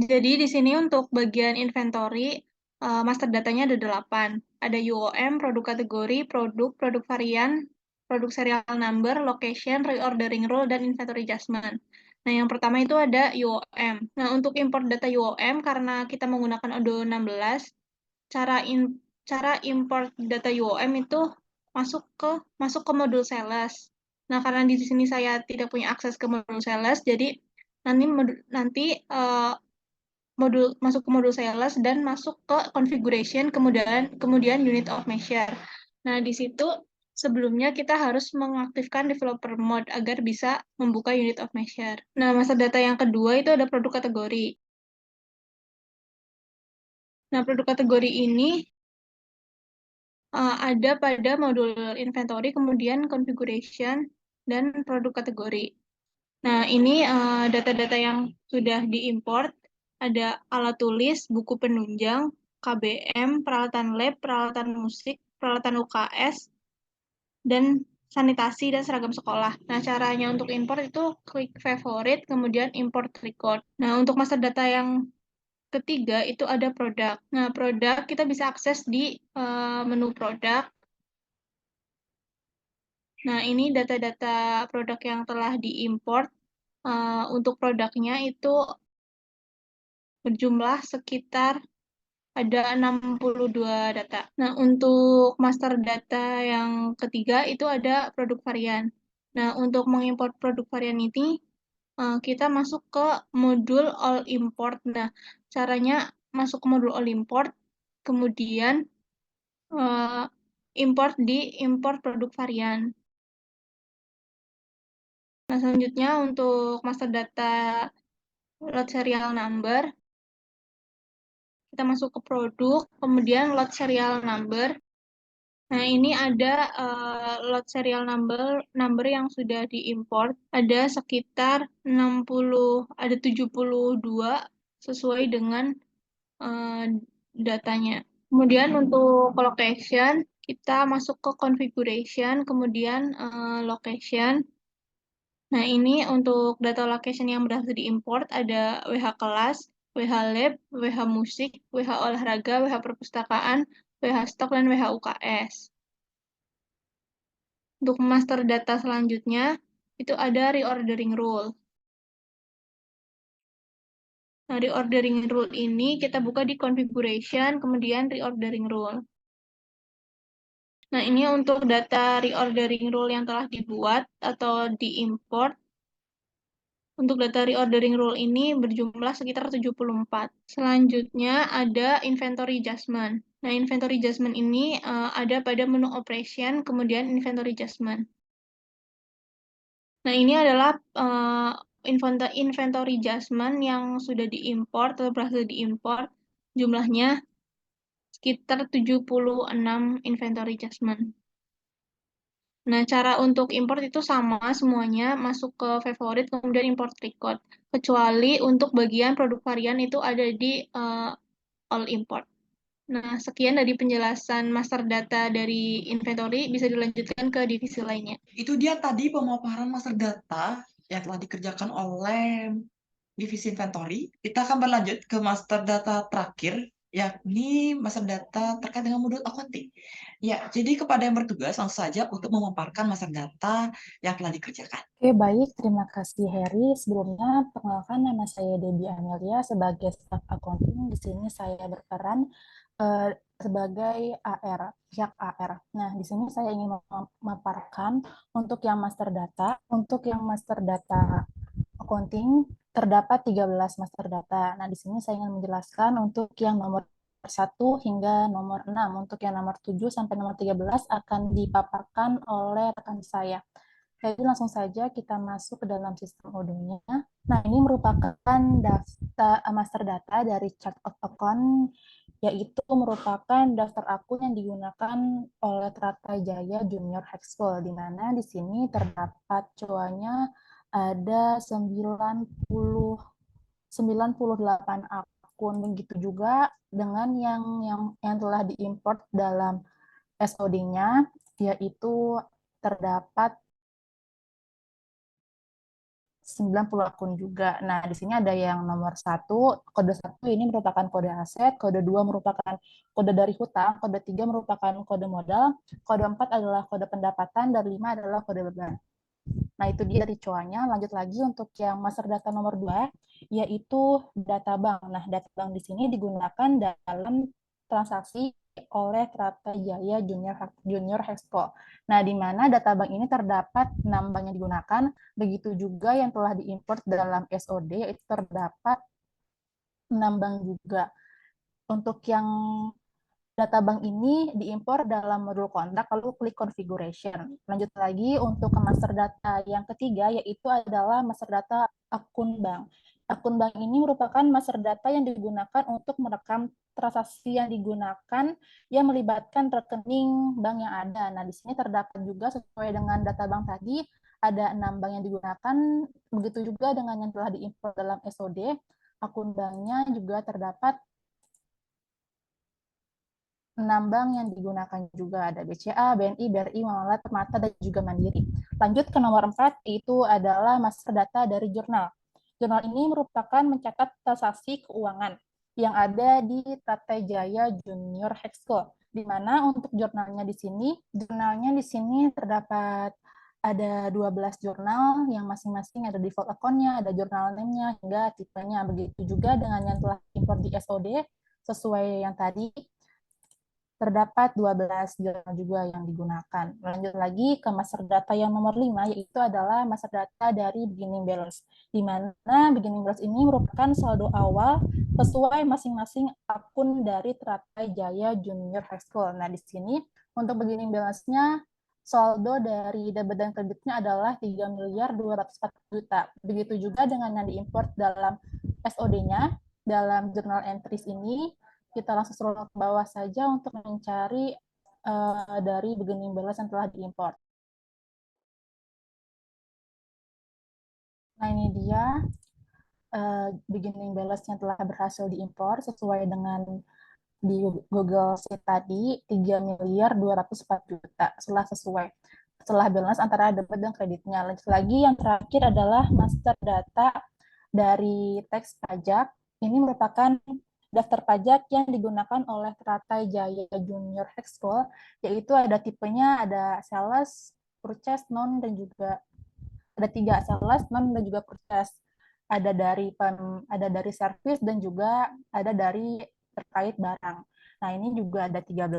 Jadi di sini untuk bagian inventory, master datanya ada 8. Ada UOM, produk kategori, produk varian, produk serial number, location, reordering rule, dan inventory adjustment. Nah, yang pertama itu ada UOM. Nah, untuk import data UOM, karena kita menggunakan ODO 16, cara import data UOM itu masuk ke modul sales. Nah, karena di sini saya tidak punya akses ke modul sales, jadi nanti masuk ke modul sales dan masuk ke configuration, kemudian unit of measure. Nah, di situ sebelumnya kita harus mengaktifkan developer mode agar bisa membuka unit of measure. Nah, master data yang kedua itu ada produk kategori. Nah, produk kategori ini ada pada modul inventory, kemudian configuration, dan produk kategori. Nah, ini data-data yang sudah diimport, ada alat tulis, buku penunjang, KBM, peralatan lab, peralatan musik, peralatan UKS, dan sanitasi dan seragam sekolah. Nah, caranya untuk import itu klik favorite, kemudian import record. Nah, untuk master data yang ketiga itu ada produk. Nah, produk kita bisa akses di menu produk. Nah, ini data-data produk yang telah diimport. Untuk produknya itu berjumlah sekitar ada 62 data. Nah, untuk master data yang ketiga itu ada produk varian. Nah, untuk mengimport produk varian ini, kita masuk ke modul all import. Nah, caranya masuk ke modul all import, kemudian import produk varian. Nah, selanjutnya untuk master data lot serial number, kita masuk ke produk, kemudian lot serial number. Nah, ini ada lot serial number yang sudah diimport, ada sekitar 72 sesuai dengan datanya. Kemudian untuk location, kita masuk ke configuration, kemudian location. Nah, ini untuk data location yang berhasil diimport ada WH kelas, WH lab, WH musik, WH olahraga, WH perpustakaan, WH stok, dan WH UKS. Untuk master data selanjutnya, itu ada reordering rule. Nah, reordering rule ini kita buka di configuration, kemudian reordering rule. Nah, ini untuk data reordering rule yang telah dibuat atau diimport. Untuk data reordering rule ini berjumlah sekitar 74. Selanjutnya ada inventory adjustment. Nah, inventory adjustment ini ada pada menu operation, kemudian inventory adjustment. Nah, ini adalah inventory adjustment yang sudah diimport atau berhasil diimport. Jumlahnya sekitar 76 inventory adjustment. Nah, cara untuk import itu sama semuanya, masuk ke favorite, kemudian import record. Kecuali untuk bagian produk varian itu ada di all import. Nah, sekian dari penjelasan master data dari inventory, bisa dilanjutkan ke divisi lainnya. Itu dia tadi pemaparan master data yang telah dikerjakan oleh divisi inventory. Kita akan berlanjut ke master data terakhir, yakni master data terkait dengan modul accounting. Ya, jadi kepada yang bertugas langsung saja untuk memaparkan master data yang telah dikerjakan. Oke, baik. Terima kasih, Heri. Sebelumnya, perkenalkan nama saya Debbie Amelia sebagai staf accounting. Di sini saya berperan sebagai AR, pihak AR. Nah, di sini saya ingin memaparkan untuk yang master data. Untuk yang master data accounting, terdapat 13 master data. Nah, di sini saya ingin menjelaskan untuk yang nomor 1 hingga nomor 6. Untuk yang nomor 7 sampai nomor 13 akan dipaparkan oleh rekan saya. Jadi langsung saja kita masuk ke dalam sistem Odoo-nya. Nah, ini merupakan daftar master data dari chart of account, yaitu merupakan daftar akun yang digunakan oleh Trata Jaya Junior High School, di mana di sini terdapat cuannya ada 98 akun akun. Begitu juga dengan yang telah diimport dalam SOD-nya, yaitu terdapat 90 akun juga. Nah, di sini ada yang nomor 1, kode 1 ini merupakan kode aset, kode 2 merupakan kode dari hutang, kode 3 merupakan kode modal, kode 4 adalah kode pendapatan, dan 5 adalah kode beban. Nah, itu dia dari COA-nya. Lanjut lagi untuk yang master data nomor 2, yaitu data bank. Nah, data bank di sini digunakan dalam transaksi oleh Trata Jaya Junior Hexco. Nah, di mana data bank ini terdapat 6 bank yang digunakan, begitu juga yang telah diimport dalam SOD, itu terdapat 6 bank juga. Untuk yang data bank ini diimpor dalam modul kontrak, lalu klik configuration. Lanjut lagi untuk ke master data yang ketiga, yaitu adalah master data akun bank. Akun bank ini merupakan master data yang digunakan untuk merekam transaksi yang digunakan yang melibatkan rekening bank yang ada. Nah, di sini terdapat juga sesuai dengan data bank tadi, ada 6 bank yang digunakan, begitu juga dengan yang telah diimpor dalam SOD, akun banknya juga terdapat 6 bank yang digunakan juga, ada BCA, BNI, BRI, Muamalat, Permata, dan juga Mandiri. Lanjut ke nomor 4, itu adalah master data dari jurnal. Jurnal ini merupakan mencatat transaksi keuangan yang ada di Trata Jaya Junior Hexco, di mana untuk jurnalnya di sini terdapat ada 12 jurnal yang masing-masing ada default account-nya, ada jurnal name-nya, hingga tipenya. Begitu juga dengan yang telah import di SOD, sesuai yang tadi, terdapat 12 jurnal juga yang digunakan. Lanjut lagi ke master data yang nomor 5, yaitu adalah master data dari beginning balance, di mana beginning balance ini merupakan saldo awal sesuai masing-masing akun dari Trata Jaya Junior Hexco. Nah, di sini untuk beginning balance-nya, saldo dari debit dan kreditnya adalah 3.240.000.000. Begitu juga dengan yang diimport dalam SOD-nya, dalam journal entries ini, kita langsung scroll ke bawah saja untuk mencari dari beginning balance yang telah diimport. Nah, ini dia beginning balance yang telah berhasil diimport sesuai dengan di Google Sheet tadi, 3.204.000.000 setelah balance antara debit dan kreditnya. Lanjut lagi, yang terakhir adalah master data dari teks pajak. Ini merupakan daftar pajak yang digunakan oleh Trata Jaya Junior Hexco, yaitu ada tipenya, ada sales, purchase, non, dan juga ada 3, sales, non, dan juga purchase. Ada dari service dan juga ada dari terkait barang. Nah, ini juga ada 13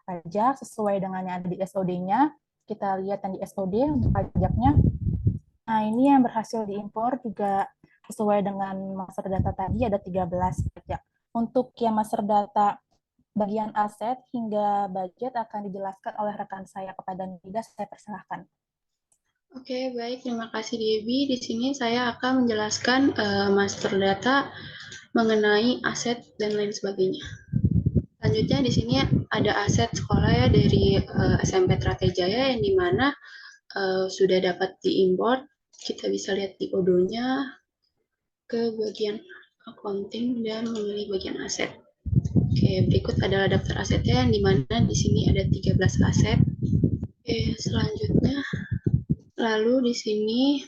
pajak sesuai dengan yang ada di SOD-nya. Kita lihat yang di SOD untuk pajaknya. Nah, ini yang berhasil diimpor juga sesuai dengan master data tadi, ada 13 pajak. Untuk yang master data bagian aset hingga budget akan dijelaskan oleh rekan saya. Kepada Nida, saya persilahkan. Oke, baik. Terima kasih, Debbie. Di sini saya akan menjelaskan master data mengenai aset dan lain sebagainya. Selanjutnya di sini ada aset sekolah ya dari SMP Trata Jaya yang dimana sudah dapat diimport. Kita bisa lihat di odonya ke bagian accounting dan memilih bagian aset. Oke, berikut adalah daftar asetnya yang dimana di sini ada 13 aset. Oke, selanjutnya lalu di sini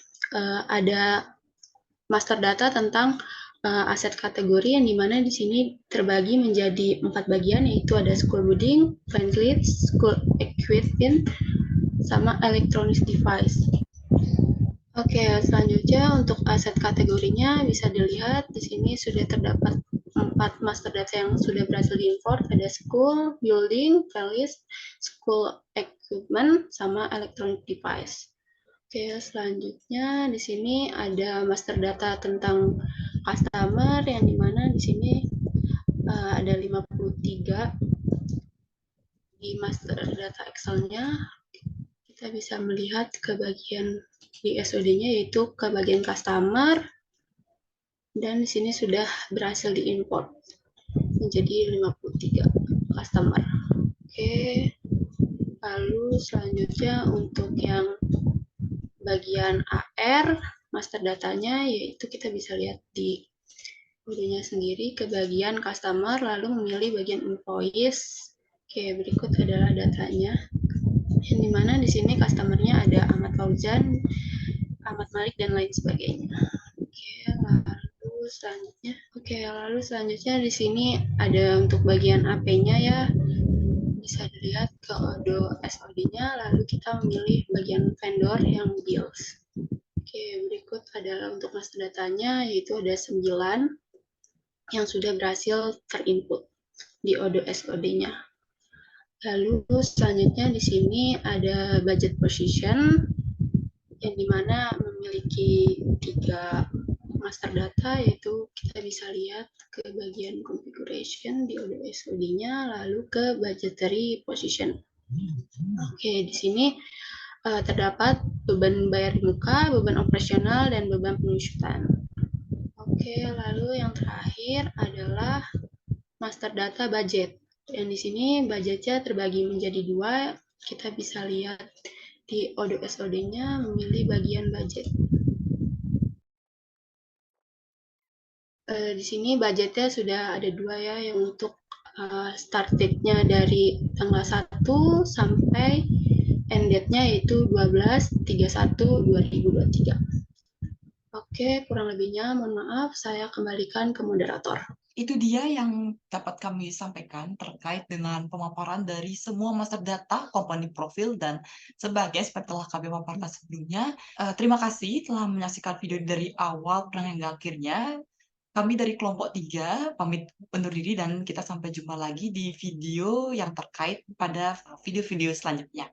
ada master data tentang aset kategori yang dimana di sini terbagi menjadi 4 bagian, yaitu ada school building, plant leads, school equipment, sama electronic device. Oke, selanjutnya untuk aset kategorinya bisa dilihat di sini sudah terdapat 4 master data yang sudah berhasil diimport, ada school, building, playlist, school equipment, sama electronic device. Oke, selanjutnya di sini ada master data tentang customer yang dimana di sini ada 53 di master data Excel-nya. Kita bisa melihat ke bagian di SOD-nya yaitu ke bagian customer, dan di sini sudah berhasil diimport menjadi 53 customer. Oke, lalu selanjutnya untuk yang bagian AR master datanya, yaitu kita bisa lihat di kodenya sendiri ke bagian customer, lalu memilih bagian invoice. Oke, berikut adalah datanya. Yang dimana di sini customernya ada Ahmad Fauzan, Ahmad Malik, dan lain sebagainya. Lalu selanjutnya di sini ada untuk bagian AP-nya ya. Bisa dilihat ke Odo SOD-nya, lalu kita memilih bagian vendor yang bills. Oke, berikut adalah untuk master datanya, yaitu ada 9 yang sudah berhasil terinput di Odo SOD-nya. Lalu selanjutnya di sini ada budget position, yang dimana memiliki 3 master data, yaitu kita bisa lihat ke bagian configuration di Odo SOD-nya, lalu ke budgetary position. Oke, di sini terdapat beban bayar di muka, beban operasional, dan beban penyusutan. Oke, lalu yang terakhir adalah master data budget. Dan di sini budgetnya terbagi menjadi 2. Kita bisa lihat di Odo SOD-nya memilih bagian budget. Di sini budgetnya sudah ada 2 ya, yang untuk start date-nya dari tanggal 1 sampai end date-nya yaitu 12/31/2023. Oke, kurang lebihnya mohon maaf, saya kembalikan ke moderator. Itu dia yang dapat kami sampaikan terkait dengan pemaparan dari semua master data, company profile, dan sebagainya seperti telah kami paparkan sebelumnya. Terima kasih telah menyaksikan video dari awal hingga akhirnya. Kami dari kelompok 3 pamit undur diri dan kita sampai jumpa lagi di video yang terkait pada video-video selanjutnya.